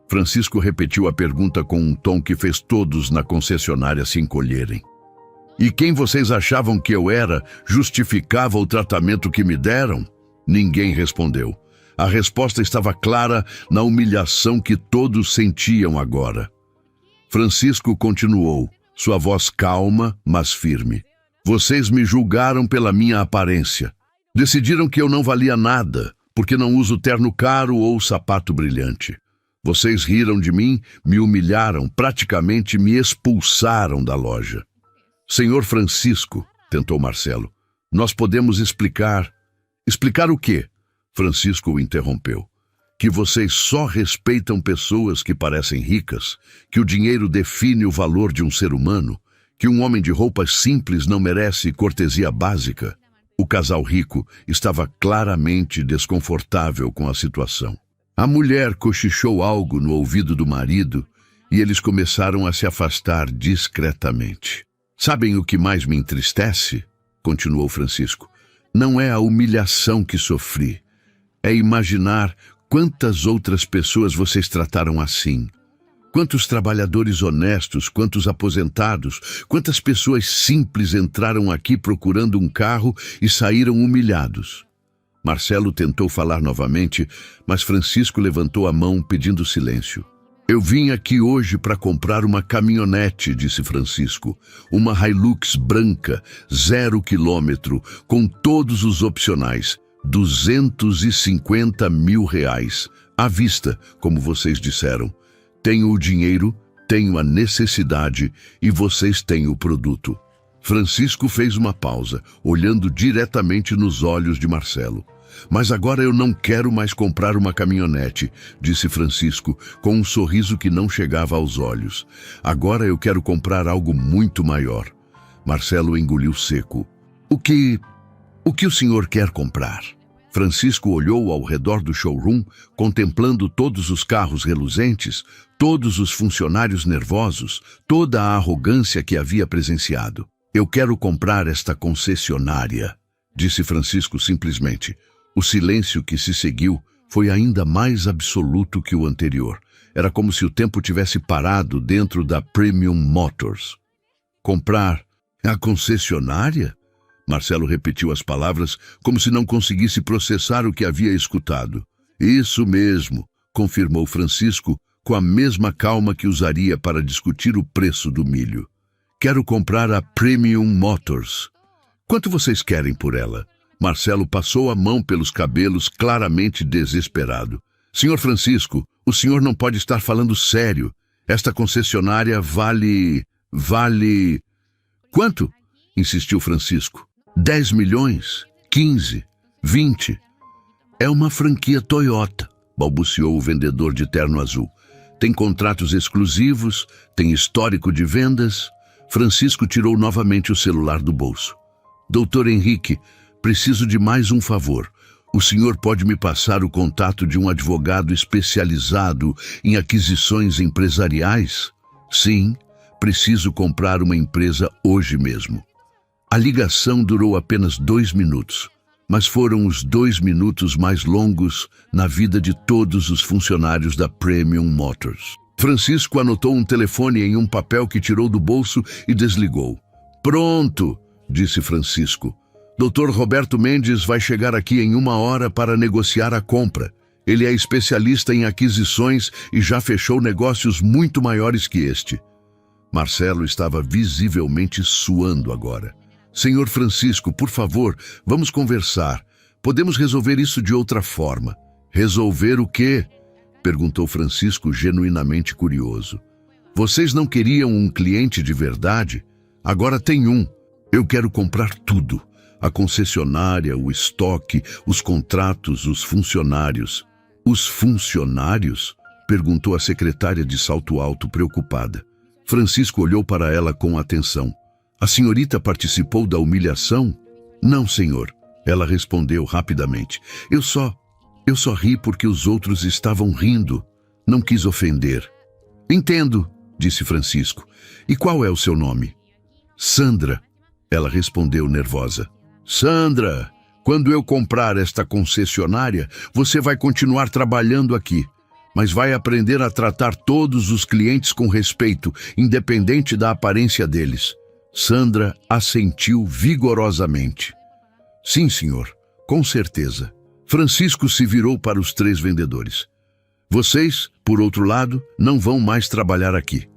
Speaker 1: Francisco repetiu a pergunta com um tom que fez todos na concessionária se encolherem. E quem vocês achavam que eu era justificava o tratamento que me deram? Ninguém respondeu. A resposta estava clara na humilhação que todos sentiam agora. Francisco continuou, sua voz calma, mas firme. Vocês me julgaram pela minha aparência. Decidiram que eu não valia nada, porque não uso terno caro ou sapato brilhante. Vocês riram de mim, me humilharam, praticamente me expulsaram da loja. Senhor Francisco, tentou Marcelo, nós podemos explicar. Explicar o quê? Francisco o interrompeu. Que vocês só respeitam pessoas que parecem ricas, que o dinheiro define o valor de um ser humano, que um homem de roupas simples não merece cortesia básica. O casal rico estava claramente desconfortável com a situação. A mulher cochichou algo no ouvido do marido e eles começaram a se afastar discretamente. Sabem o que mais me entristece? Continuou Francisco. Não é a humilhação que sofri. É imaginar quantas outras pessoas vocês trataram assim. Quantos trabalhadores honestos, quantos aposentados, quantas pessoas simples entraram aqui procurando um carro e saíram humilhados. Marcelo tentou falar novamente, mas Francisco levantou a mão pedindo silêncio. Eu vim aqui hoje para comprar uma caminhonete, disse Francisco. Uma Hilux branca, 0 quilômetro, com todos os opcionais. 250 mil reais. À vista, como vocês disseram. Tenho o dinheiro, tenho a necessidade e vocês têm o produto. Francisco fez uma pausa, olhando diretamente nos olhos de Marcelo. Mas agora eu não quero mais comprar uma caminhonete, disse Francisco, com um sorriso que não chegava aos olhos. Agora eu quero comprar algo muito maior. Marcelo engoliu seco. O que o senhor quer comprar? Francisco olhou ao redor do showroom, contemplando todos os carros reluzentes, todos os funcionários nervosos, toda a arrogância que havia presenciado. Eu quero comprar esta concessionária, disse Francisco simplesmente. O silêncio que se seguiu foi ainda mais absoluto que o anterior. Era como se o tempo tivesse parado dentro da Premium Motors. Comprar a concessionária? Marcelo repetiu as palavras como se não conseguisse processar o que havia escutado. Isso mesmo, confirmou Francisco com a mesma calma que usaria para discutir o preço do milho. Quero comprar a Premium Motors. Quanto vocês querem por ela? Marcelo passou a mão pelos cabelos, claramente desesperado. Senhor Francisco, o senhor não pode estar falando sério. Esta concessionária vale... Quanto? Insistiu Francisco. 10 milhões? 15? 20? É uma franquia Toyota, balbuciou o vendedor de terno azul. Tem contratos exclusivos, tem histórico de vendas. Francisco tirou novamente o celular do bolso. Doutor Henrique, preciso de mais um favor. O senhor pode me passar o contato de um advogado especializado em aquisições empresariais? Sim, preciso comprar uma empresa hoje mesmo. A ligação durou apenas 2 minutos, mas foram os 2 minutos mais longos na vida de todos os funcionários da Premium Motors. Francisco anotou um telefone em um papel que tirou do bolso e desligou. Pronto, disse Francisco. Dr. Roberto Mendes vai chegar aqui em 1 hora para negociar a compra. Ele é especialista em aquisições e já fechou negócios muito maiores que este. Marcelo estava visivelmente suando agora. Senhor Francisco, por favor, vamos conversar. Podemos resolver isso de outra forma. Resolver o quê? Perguntou Francisco, genuinamente curioso. Vocês não queriam um cliente de verdade? Agora tem um. Eu quero comprar tudo. A concessionária, o estoque, os contratos, os funcionários. Os funcionários? Perguntou a secretária de salto alto, preocupada. Francisco olhou para ela com atenção. A senhorita participou da humilhação? Não, senhor. Ela respondeu rapidamente. Eu só ri porque os outros estavam rindo. Não quis ofender. Entendo, disse Francisco. E qual é o seu nome? Sandra. Ela respondeu nervosa. Sandra, quando eu comprar esta concessionária, você vai continuar trabalhando aqui, mas vai aprender a tratar todos os clientes com respeito, independente da aparência deles. Sandra assentiu vigorosamente. Sim, senhor, com certeza. Francisco se virou para os 3 vendedores. Vocês, por outro lado, não vão mais trabalhar aqui.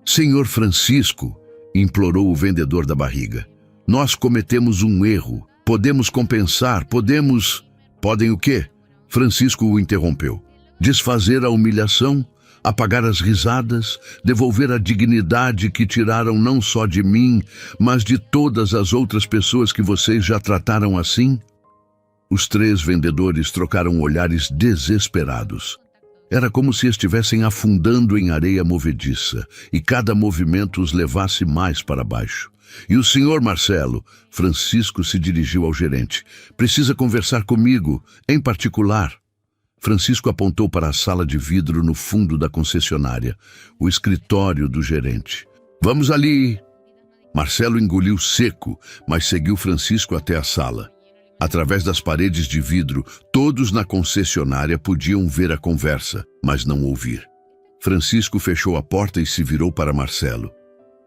Speaker 1: Senhor Francisco, implorou o vendedor da barriga, nós cometemos um erro. Podemos compensar, Podem o quê? Francisco o interrompeu. Desfazer a humilhação, apagar as risadas, devolver a dignidade que tiraram não só de mim, mas de todas as outras pessoas que vocês já trataram assim? Os 3 vendedores trocaram olhares desesperados. Era como se estivessem afundando em areia movediça, e cada movimento os levasse mais para baixo. E o senhor Marcelo? Francisco se dirigiu ao gerente. Precisa conversar comigo, em particular. Francisco apontou para a sala de vidro no fundo da concessionária, o escritório do gerente. Vamos ali. Marcelo engoliu seco, mas seguiu Francisco até a sala. Através das paredes de vidro, todos na concessionária podiam ver a conversa, mas não ouvir. Francisco fechou a porta e se virou para Marcelo.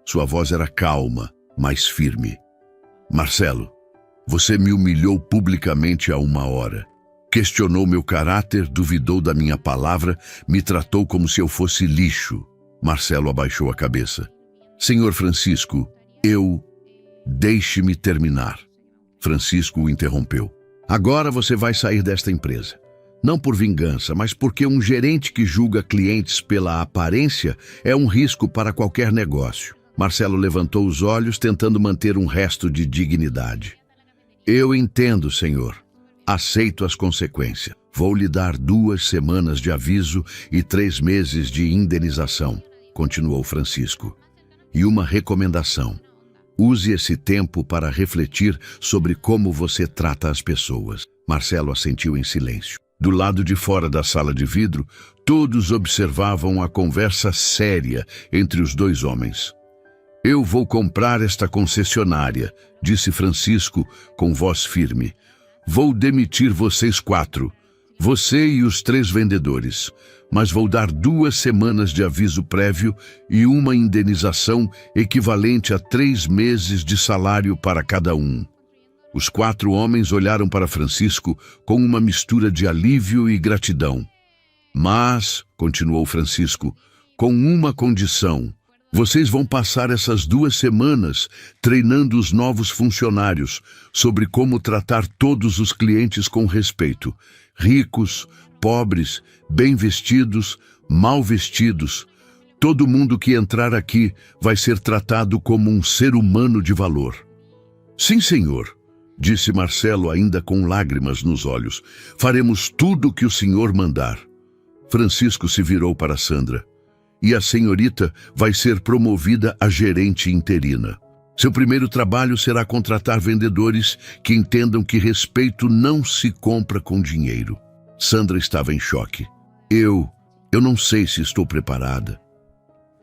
Speaker 1: Sua voz era calma, mas firme. Marcelo, você me humilhou publicamente há 1 hora. Questionou meu caráter, duvidou da minha palavra, me tratou como se eu fosse lixo. Marcelo abaixou a cabeça. Senhor Francisco, Deixe-me terminar. Francisco o interrompeu. Agora você vai sair desta empresa. Não por vingança, mas porque um gerente que julga clientes pela aparência é um risco para qualquer negócio. Marcelo levantou os olhos, tentando manter um resto de dignidade. Eu entendo, senhor. Aceito as consequências. Vou lhe dar 2 semanas de aviso e 3 meses de indenização, continuou Francisco. E uma recomendação. Use esse tempo para refletir sobre como você trata as pessoas. Marcelo assentiu em silêncio. Do lado de fora da sala de vidro, todos observavam a conversa séria entre os 2 homens. Eu vou comprar esta concessionária, disse Francisco com voz firme. Vou demitir vocês 4, você e os 3 vendedores, mas vou dar 2 semanas de aviso prévio e uma indenização equivalente a 3 meses de salário para cada um. Os 4 homens olharam para Francisco com uma mistura de alívio e gratidão. Mas, continuou Francisco, com uma condição. Vocês vão passar essas 2 semanas treinando os novos funcionários sobre como tratar todos os clientes com respeito. Ricos, pobres, bem vestidos, mal vestidos. Todo mundo que entrar aqui vai ser tratado como um ser humano de valor. Sim, senhor, disse Marcelo ainda com lágrimas nos olhos. Faremos tudo o que o senhor mandar. Francisco se virou para Sandra. E a senhorita vai ser promovida a gerente interina. Seu primeiro trabalho será contratar vendedores que entendam que respeito não se compra com dinheiro. Sandra estava em choque. Eu não sei se estou preparada.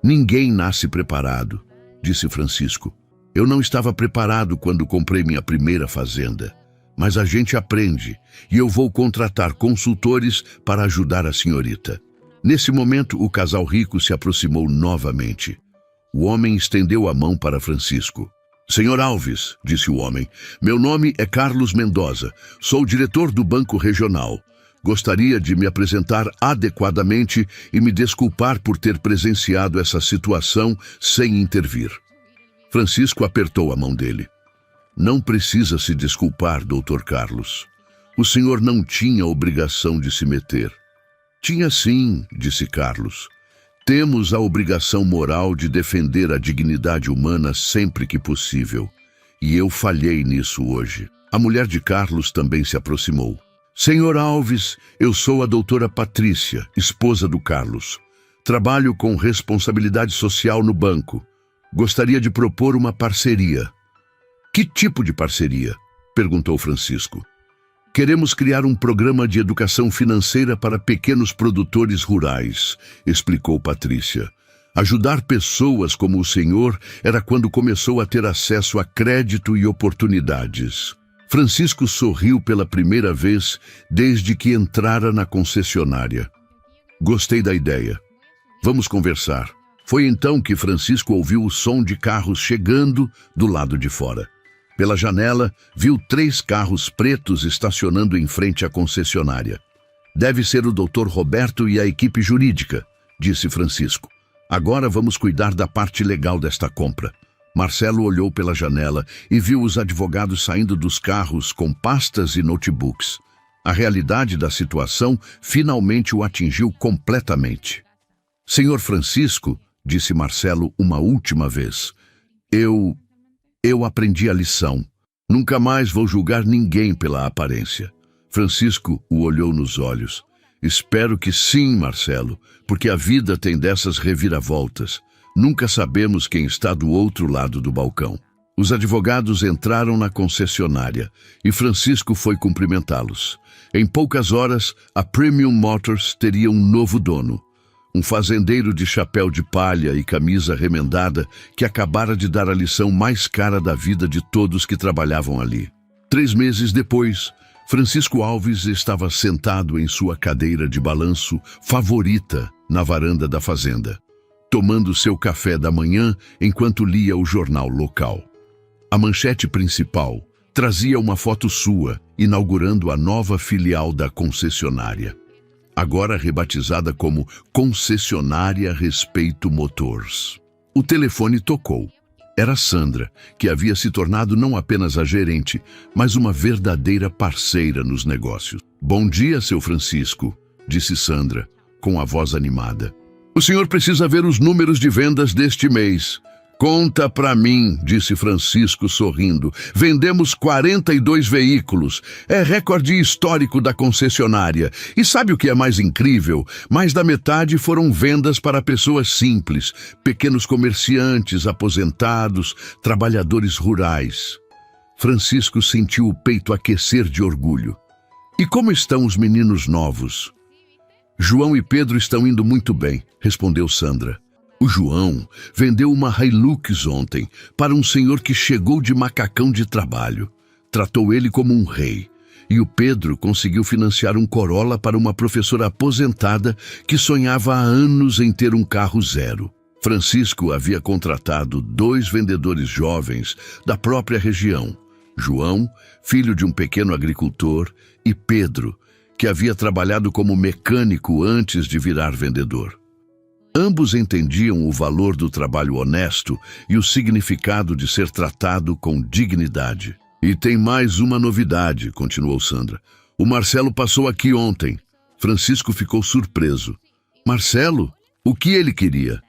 Speaker 1: Ninguém nasce preparado, disse Francisco. Eu não estava preparado quando comprei minha primeira fazenda. Mas a gente aprende e eu vou contratar consultores para ajudar a senhorita. Nesse momento, o casal rico se aproximou novamente. O homem estendeu a mão para Francisco. Senhor Alves, disse o homem, meu nome é Carlos Mendoza, sou diretor do Banco Regional. Gostaria de me apresentar adequadamente e me desculpar por ter presenciado essa situação sem intervir. Francisco apertou a mão dele. Não precisa se desculpar, Dr. Carlos. O senhor não tinha obrigação de se meter. Tinha sim, disse Carlos. Temos a obrigação moral de defender a dignidade humana sempre que possível. E eu falhei nisso hoje. A mulher de Carlos também se aproximou. Senhor Alves, eu sou a doutora Patrícia, esposa do Carlos. Trabalho com responsabilidade social no banco. Gostaria de propor uma parceria. Que tipo de parceria? Perguntou Francisco. Queremos criar um programa de educação financeira para pequenos produtores rurais, explicou Patrícia. Ajudar pessoas como o senhor era quando começou a ter acesso a crédito e oportunidades. Francisco sorriu pela primeira vez desde que entrara na concessionária. Gostei da ideia. Vamos conversar. Foi então que Francisco ouviu o som de carros chegando do lado de fora. Pela janela, viu 3 carros pretos estacionando em frente à concessionária. Deve ser o Dr. Roberto e a equipe jurídica, disse Francisco. Agora vamos cuidar da parte legal desta compra. Marcelo olhou pela janela e viu os advogados saindo dos carros com pastas e notebooks. A realidade da situação finalmente o atingiu completamente. Senhor Francisco, disse Marcelo uma última vez, eu aprendi a lição. Nunca mais vou julgar ninguém pela aparência. Francisco o olhou nos olhos. Espero que sim, Marcelo, porque a vida tem dessas reviravoltas. Nunca sabemos quem está do outro lado do balcão. Os advogados entraram na concessionária e Francisco foi cumprimentá-los. Em poucas horas, a Premium Motors teria um novo dono. Um fazendeiro de chapéu de palha e camisa remendada que acabara de dar a lição mais cara da vida de todos que trabalhavam ali. 3 meses depois, Francisco Alves estava sentado em sua cadeira de balanço favorita na varanda da fazenda, tomando seu café da manhã enquanto lia o jornal local. A manchete principal trazia uma foto sua, inaugurando a nova filial da concessionária. Agora rebatizada como Concessionária Respeito Motors. O telefone tocou. Era Sandra, que havia se tornado não apenas a gerente, mas uma verdadeira parceira nos negócios. Bom dia, seu Francisco, disse Sandra, com a voz animada. O senhor precisa ver os números de vendas deste mês. Conta pra mim, disse Francisco sorrindo. Vendemos 42 veículos. É recorde histórico da concessionária. E sabe o que é mais incrível? Mais da metade foram vendas para pessoas simples, pequenos comerciantes, aposentados, trabalhadores rurais. Francisco sentiu o peito aquecer de orgulho. E como estão os meninos novos? João e Pedro estão indo muito bem, respondeu Sandra. O João vendeu uma Hilux ontem para um senhor que chegou de macacão de trabalho. Tratou ele como um rei. E o Pedro conseguiu financiar um Corolla para uma professora aposentada que sonhava há anos em ter um carro zero. Francisco havia contratado 2 vendedores jovens da própria região. João, filho de um pequeno agricultor, e Pedro, que havia trabalhado como mecânico antes de virar vendedor. Ambos entendiam o valor do trabalho honesto e o significado de ser tratado com dignidade. E tem mais uma novidade, continuou Sandra. O Marcelo passou aqui ontem. Francisco ficou surpreso. Marcelo? O que ele queria?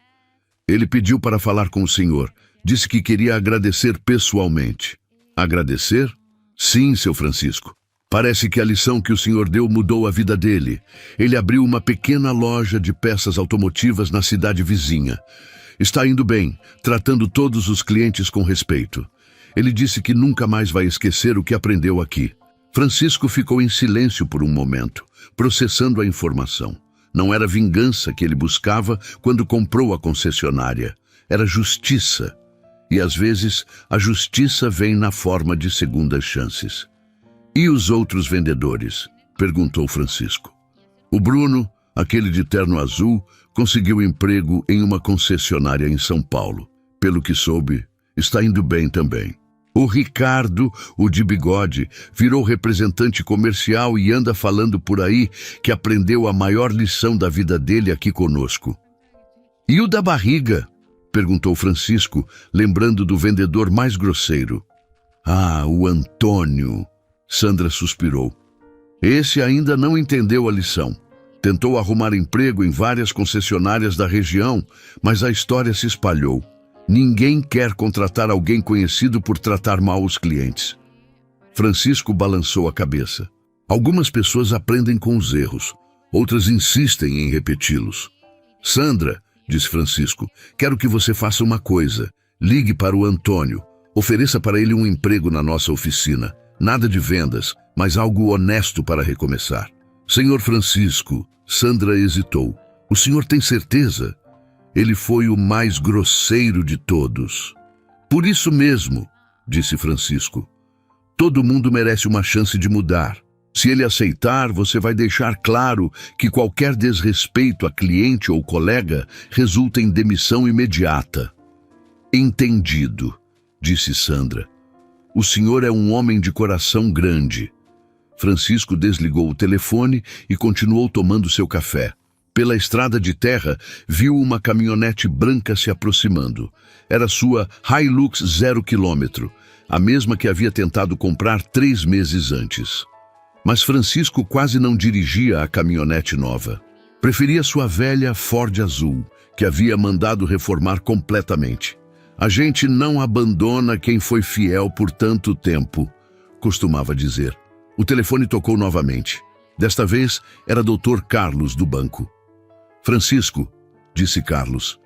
Speaker 1: Ele pediu para falar com o senhor. Disse que queria agradecer pessoalmente. Agradecer? Sim, seu Francisco. Parece que a lição que o senhor deu mudou a vida dele. Ele abriu uma pequena loja de peças automotivas na cidade vizinha. Está indo bem, tratando todos os clientes com respeito. Ele disse que nunca mais vai esquecer o que aprendeu aqui. Francisco ficou em silêncio por um momento, processando a informação. Não era vingança que ele buscava quando comprou a concessionária. Era justiça. E às vezes, a justiça vem na forma de segundas chances. E os outros vendedores? Perguntou Francisco. O Bruno, aquele de terno azul, conseguiu emprego em uma concessionária em São Paulo. Pelo que soube, está indo bem também. O Ricardo, o de bigode, virou representante comercial e anda falando por aí que aprendeu a maior lição da vida dele aqui conosco. E o da barriga? Perguntou Francisco, lembrando do vendedor mais grosseiro. Ah, o Antônio. Sandra suspirou. Esse ainda não entendeu a lição. Tentou arrumar emprego em várias concessionárias da região, mas a história se espalhou. Ninguém quer contratar alguém conhecido por tratar mal os clientes. Francisco balançou a cabeça. Algumas pessoas aprendem com os erros, outras insistem em repeti-los. Sandra, disse Francisco, quero que você faça uma coisa. Ligue para o Antônio. Ofereça para ele um emprego na nossa oficina. Nada de vendas, mas algo honesto para recomeçar. Senhor Francisco, Sandra hesitou. O senhor tem certeza? Ele foi o mais grosseiro de todos. Por isso mesmo, disse Francisco. Todo mundo merece uma chance de mudar. Se ele aceitar, você vai deixar claro que qualquer desrespeito a cliente ou colega resulta em demissão imediata. Entendido, disse Sandra. O senhor é um homem de coração grande. Francisco desligou o telefone e continuou tomando seu café. Pela estrada de terra, viu uma caminhonete branca se aproximando. Era sua Hilux 0 km, a mesma que havia tentado comprar 3 meses antes. Mas Francisco quase não dirigia a caminhonete nova. Preferia sua velha Ford azul, que havia mandado reformar completamente. A gente não abandona quem foi fiel por tanto tempo, costumava dizer. O telefone tocou novamente. Desta vez era Dr. Carlos do banco. Francisco, disse Carlos,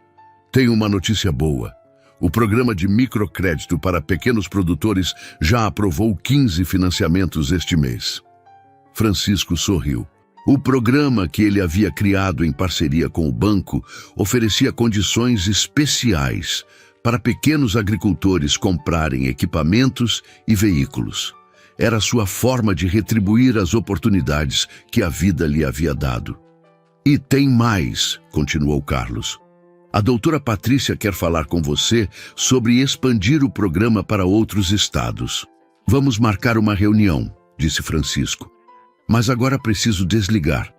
Speaker 1: tenho uma notícia boa. O programa de microcrédito para pequenos produtores já aprovou 15 financiamentos este mês. Francisco sorriu. O programa que ele havia criado em parceria com o banco oferecia condições especiais para pequenos agricultores comprarem equipamentos e veículos. Era sua forma de retribuir as oportunidades que a vida lhe havia dado. E tem mais, continuou Carlos. A doutora Patrícia quer falar com você sobre expandir o programa para outros estados. Vamos marcar uma reunião, disse Francisco. Mas agora preciso desligar.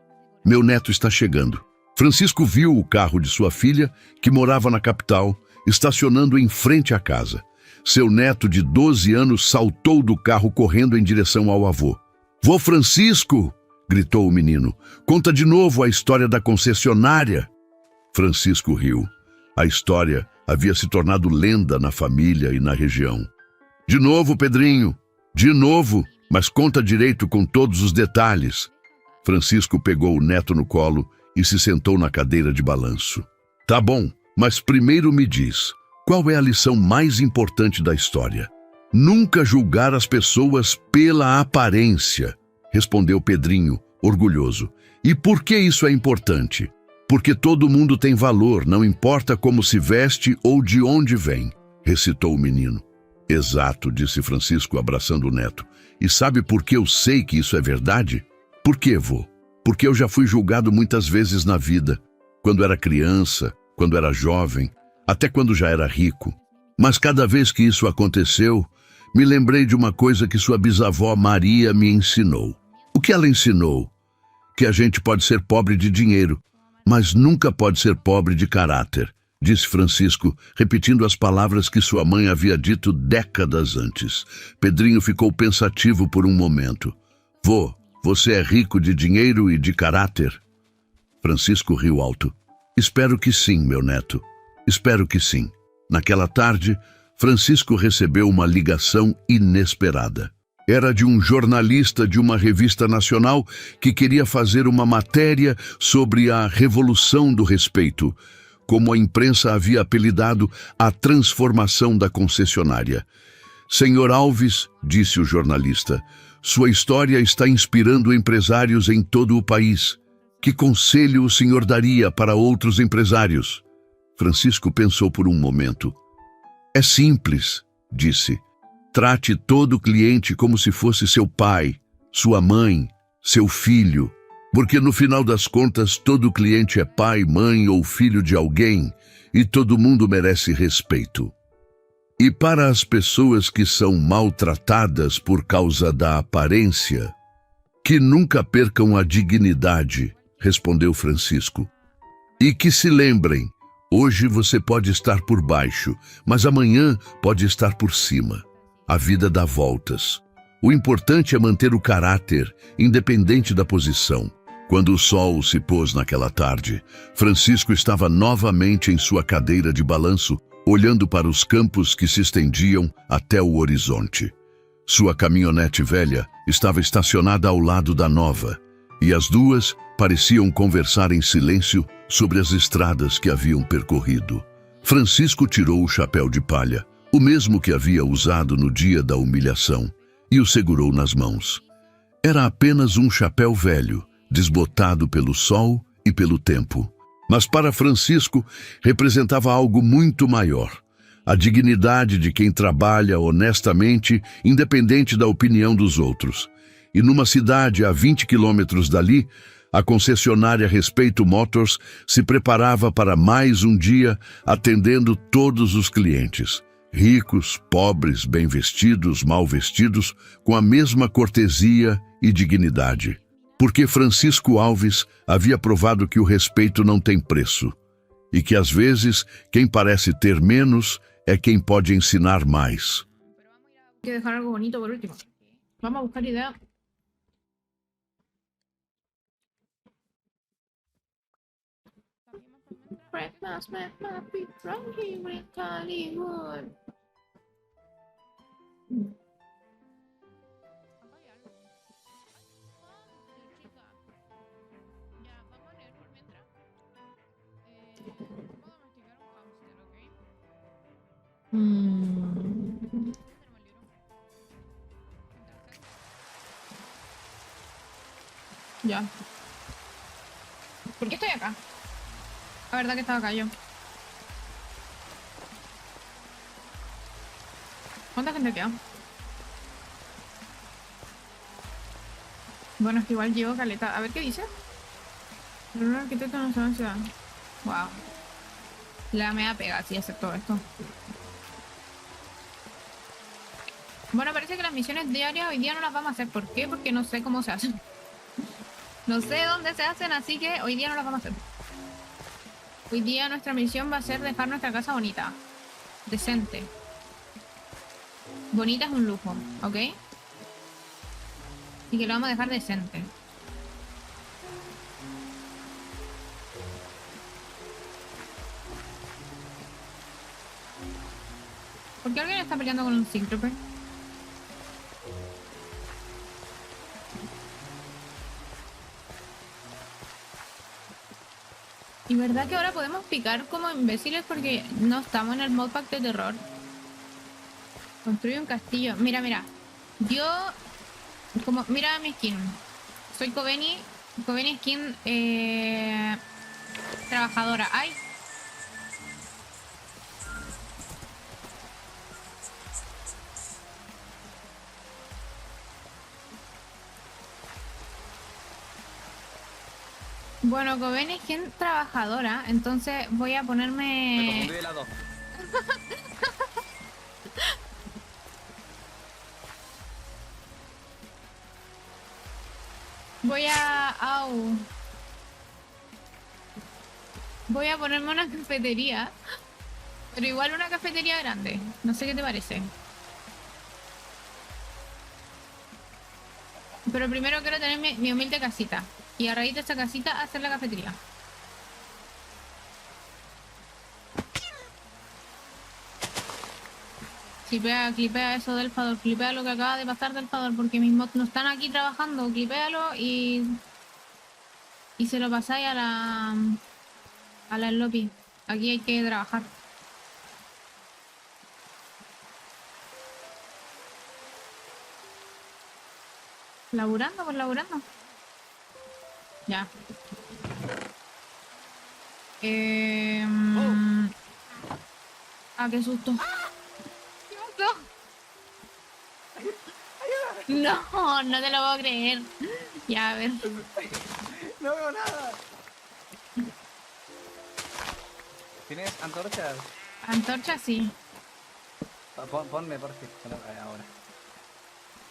Speaker 1: Meu neto está chegando. Francisco viu o carro de sua filha, que morava na capital, estacionando em frente à casa. Seu neto de 12 anos saltou do carro correndo em direção ao avô. Vô Francisco! Gritou o menino. Conta de novo a história da concessionária. Francisco riu. A história havia se tornado lenda na família e na região. De novo, Pedrinho. De novo, mas conta direito com todos os detalhes. Francisco pegou o neto no colo e se sentou na cadeira de balanço. Tá bom, mas primeiro me diz, qual é a lição mais importante da história? Nunca julgar as pessoas pela aparência, respondeu Pedrinho, orgulhoso. E por que isso é importante? Porque todo mundo tem valor, não importa como se veste ou de onde vem, recitou o menino. Exato, disse Francisco, abraçando o neto. E sabe por que eu sei que isso é verdade? Por quê, vô? Porque eu já fui julgado muitas vezes na vida, quando era criança, quando era jovem, até quando já era rico. Mas cada vez que isso aconteceu, me lembrei de uma coisa que sua bisavó Maria me ensinou. O que ela ensinou? Que a gente pode ser pobre de dinheiro, mas nunca pode ser pobre de caráter, disse Francisco, repetindo as palavras que sua mãe havia dito décadas antes. Pedrinho ficou pensativo por um momento. Vô, você é rico de dinheiro e de caráter? Francisco riu alto. Espero que sim, meu neto. Espero que sim. Naquela tarde, Francisco recebeu uma ligação inesperada. Era de um jornalista de uma revista nacional que queria fazer uma matéria sobre a Revolução do Respeito, como a imprensa havia apelidado a transformação da concessionária. Senhor Alves, disse o jornalista, sua história está inspirando empresários em todo o país. Que conselho o senhor daria para outros empresários? Francisco pensou por um momento. É simples, disse. Trate todo cliente como se fosse seu pai, sua mãe, seu filho, porque no final das contas todo cliente é pai, mãe ou filho de alguém e todo mundo merece respeito. E para as pessoas que são maltratadas por causa da aparência, que nunca percam a dignidade, respondeu Francisco. E que se lembrem, hoje você pode estar por baixo, mas amanhã pode estar por cima. A vida dá voltas. O importante é manter o caráter, independente da posição. Quando o sol se pôs naquela tarde, Francisco estava novamente em sua cadeira de balanço, olhando para os campos que se estendiam até o horizonte. Sua caminhonete velha estava estacionada ao lado da nova, e as duas pareciam conversar em silêncio sobre as estradas que haviam percorrido. Francisco tirou o chapéu de palha, o mesmo que havia usado no dia da humilhação, e o segurou nas mãos. Era apenas um chapéu velho, desbotado pelo sol e pelo tempo. Mas para Francisco representava algo muito maior. A dignidade de quem trabalha honestamente, independente da opinião dos outros. E numa cidade a 20 quilômetros dali, a concessionária Respeito Motors se preparava para mais um dia atendendo todos os clientes. Ricos, pobres, bem vestidos, mal vestidos, com a mesma cortesia e dignidade. Porque Francisco Alves havia provado que o respeito não tem preço, e que às vezes quem parece ter menos é quem pode ensinar mais.
Speaker 2: Hay que dejar algo bonito por último. Vamos a buscar ideas. Breakfast, happy from here in Hollywood. Ya. ¿Por qué estoy acá? La verdad que estaba acá yo. ¿Cuánta gente queda? Bueno, es que igual llevo caleta. A ver qué dice. Pero un arquitecto no sabe ciudad. Wow. La me da pega si hacer todo esto. Bueno, parece que las misiones diarias hoy día no las vamos a hacer. ¿Por qué? Porque no sé cómo se hacen. No sé dónde se hacen, así que hoy día no las vamos a hacer. Hoy día nuestra misión va a ser dejar nuestra casa bonita. Decente. Bonita es un lujo, ¿ok? Y que lo vamos a dejar decente. ¿Por qué alguien está peleando con un Sync Trooper? Y verdad que ahora podemos picar como imbéciles porque no estamos en el modpack de terror. Construye un castillo. Mira, mira. Yo... Mira mi skin. Soy Kobeni. Kobeni skin... trabajadora. ¡Ay! Bueno, Kobeni es quien trabajadora, entonces voy a ponerme...
Speaker 3: Me confundí de lado.
Speaker 2: Voy a ponerme una cafetería, pero igual una cafetería grande. No sé qué te parece. Pero primero quiero tener mi humilde casita. Y a raíz de esta casita hacer la cafetería. Clipea eso del Fador. Clipea lo que acaba de pasar del Fador. Porque mis mods no están aquí trabajando. Clipéalo y se lo pasáis a la Sloppy. Aquí hay que trabajar. Laburando, pues laburando. Ya. Ah, qué susto. ¿Qué pasó? No, no te lo puedo creer. Ya, a ver.
Speaker 3: No veo nada. ¿Tienes antorchas?
Speaker 2: Antorcha, sí.
Speaker 3: Ponme, por fin. Ahora.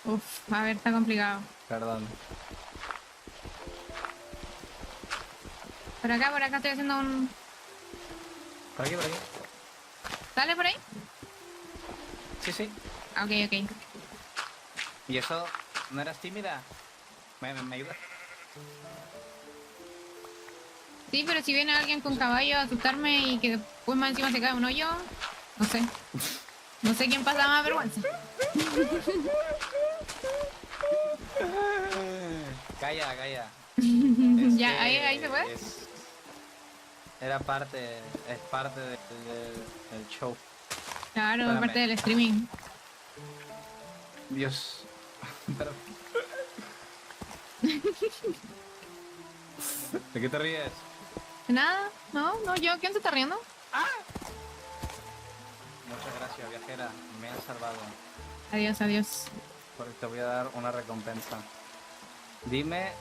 Speaker 2: Uf, a ver, está complicado.
Speaker 3: Perdón.
Speaker 2: Por acá estoy haciendo un...
Speaker 3: Por aquí, por aquí.
Speaker 2: ¿Sale por ahí?
Speaker 3: Sí, sí.
Speaker 2: Ah, ok, ok.
Speaker 3: ¿Y eso? ¿No eras tímida? ¿Me ayudas?
Speaker 2: Sí, pero si viene alguien con caballo a asustarme y que después más encima se cae un hoyo, no sé. No sé quién pasa más vergüenza.
Speaker 3: Calla, calla.
Speaker 2: Ya, ahí se puede.
Speaker 3: Era parte, es parte del show.
Speaker 2: Claro,
Speaker 3: Espérame.
Speaker 2: parte del streaming.
Speaker 3: Dios. Pero- ¿De qué te ríes?
Speaker 2: Nada, no, yo, ¿quién se está riendo?
Speaker 3: Muchas gracias, viajera. Me has salvado.
Speaker 2: Adiós, adiós.
Speaker 3: Porque te voy a dar una recompensa. Dime...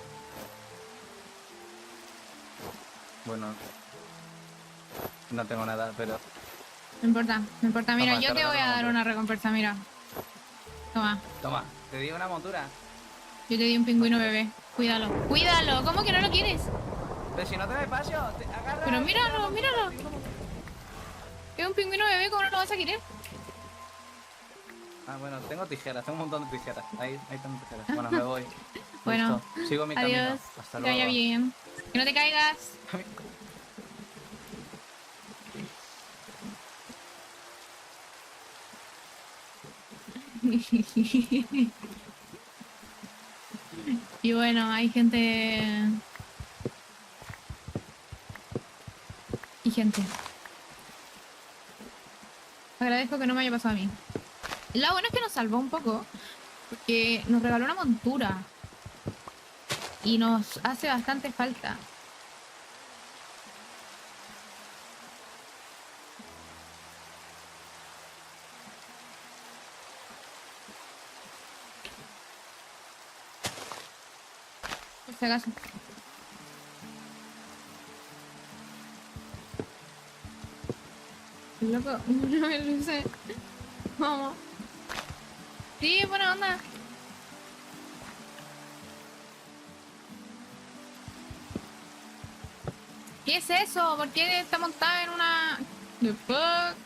Speaker 3: Bueno... No tengo nada, pero...
Speaker 2: No importa, no importa. Mira,
Speaker 3: Toma,
Speaker 2: yo
Speaker 3: te
Speaker 2: te voy a
Speaker 3: regalo
Speaker 2: dar
Speaker 3: una
Speaker 2: una recompensa, mira. Toma,
Speaker 3: Toma, te di una montura.
Speaker 2: yo te di un pingüino bebé. Cuídalo, cuídalo. ¿Cómo que no lo quieres?
Speaker 3: Pero si no te me paso, te agarra...
Speaker 2: Pero míralo, míralo. Es un pingüino bebé, ¿cómo no lo vas a querer?
Speaker 3: Ah, bueno, tengo tijeras, tengo un montón de tijeras. Ahí tengo tijeras. Bueno, me voy.
Speaker 2: Bueno,
Speaker 3: Listo. Sigo mi
Speaker 2: adiós.
Speaker 3: camino. Hasta
Speaker 2: Que vaya
Speaker 3: luego.
Speaker 2: bien. Que no te caigas. Y bueno, hay gente... Y gente. Agradezco que no me haya pasado a mí. Lo bueno es que nos salvó un poco, porque nos regaló una montura. Y nos hace bastante falta. Por si acaso. Loco, no me luce. Vamos. Sí, buena onda. ¿Qué es eso? ¿Por qué está montada en una... The fuck?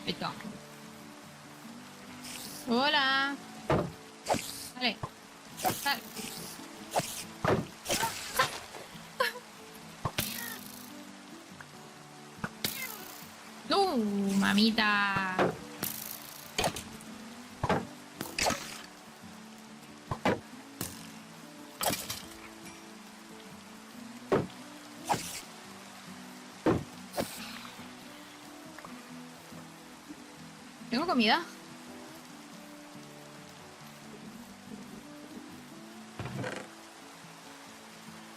Speaker 2: Ahí está. Hola. Dale. Dale. Mamita. ¿Tengo comida?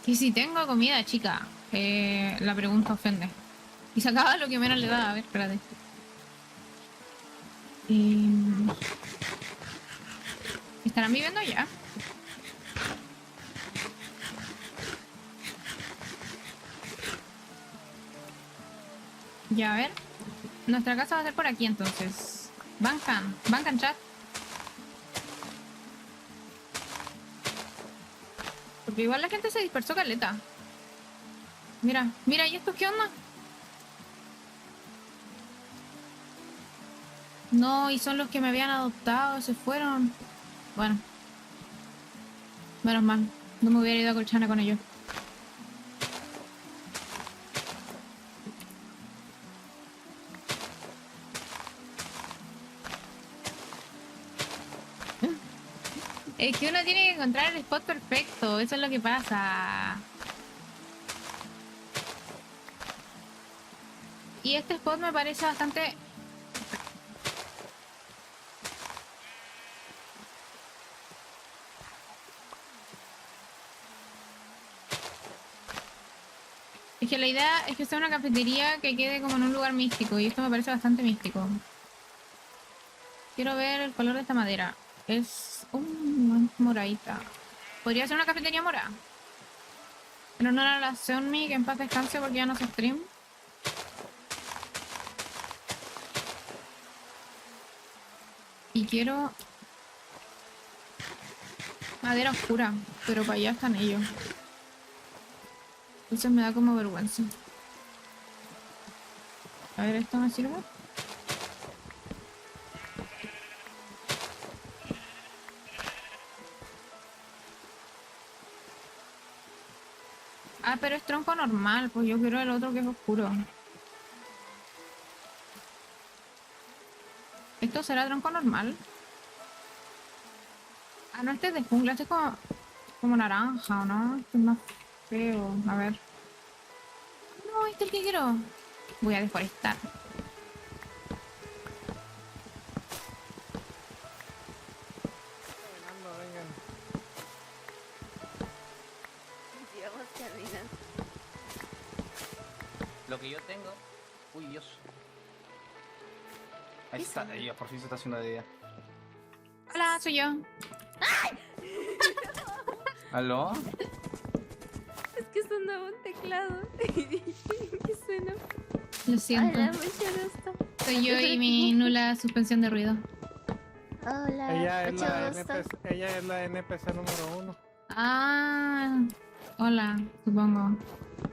Speaker 2: Y si tengo comida, chica. La pregunta ofende. Y sacaba lo que menos le da. A ver, espérate. ¿Estarán viviendo ya? Ya, a ver. Nuestra casa va a ser por aquí entonces. Bancan chat. Porque igual la gente se dispersó caleta. Mira, mira, ¿y estos qué onda? No, y son los que me habían adoptado, se fueron. Bueno. Menos mal. No me hubiera ido a Colchana con ellos. Es que uno tiene que encontrar el spot perfecto, eso es lo que pasa. Y este spot me parece bastante... Es que la idea es que sea una cafetería que quede como en un lugar místico, y esto me parece bastante místico. Quiero ver el color de esta madera. Es moradita. ¿Podría ser una cafetería morada? Pero no era la Seonmi, que en paz descanse porque ya no se stream. Y quiero madera oscura, pero para allá están ellos. Entonces me da como vergüenza. A ver, ¿esto me sirve? Ah, pero es tronco normal, pues yo quiero el otro que es oscuro. ¿Esto será tronco normal? Ah, no, este es de jungla, este es como naranja, ¿o no? Este es más feo, a ver. No, este es el que quiero. Voy a deforestar.
Speaker 4: Caminando, vengan.
Speaker 5: Sigamos caminando.
Speaker 3: Lo que yo tengo. Uy, Dios. Ahí está, ahí, por fin se está haciendo de día.
Speaker 2: Hola, soy yo.
Speaker 3: ¿Aló?
Speaker 5: Es que sonaba un teclado. ¿Qué suena?
Speaker 2: Lo siento.
Speaker 5: Hola, mucho gusto.
Speaker 2: Soy yo y mi nula suspensión de ruido.
Speaker 5: Hola,
Speaker 4: Ella es,
Speaker 5: mucho
Speaker 4: la
Speaker 5: gusto.
Speaker 4: ella es la NPC número 1.
Speaker 2: Ah, hola, supongo.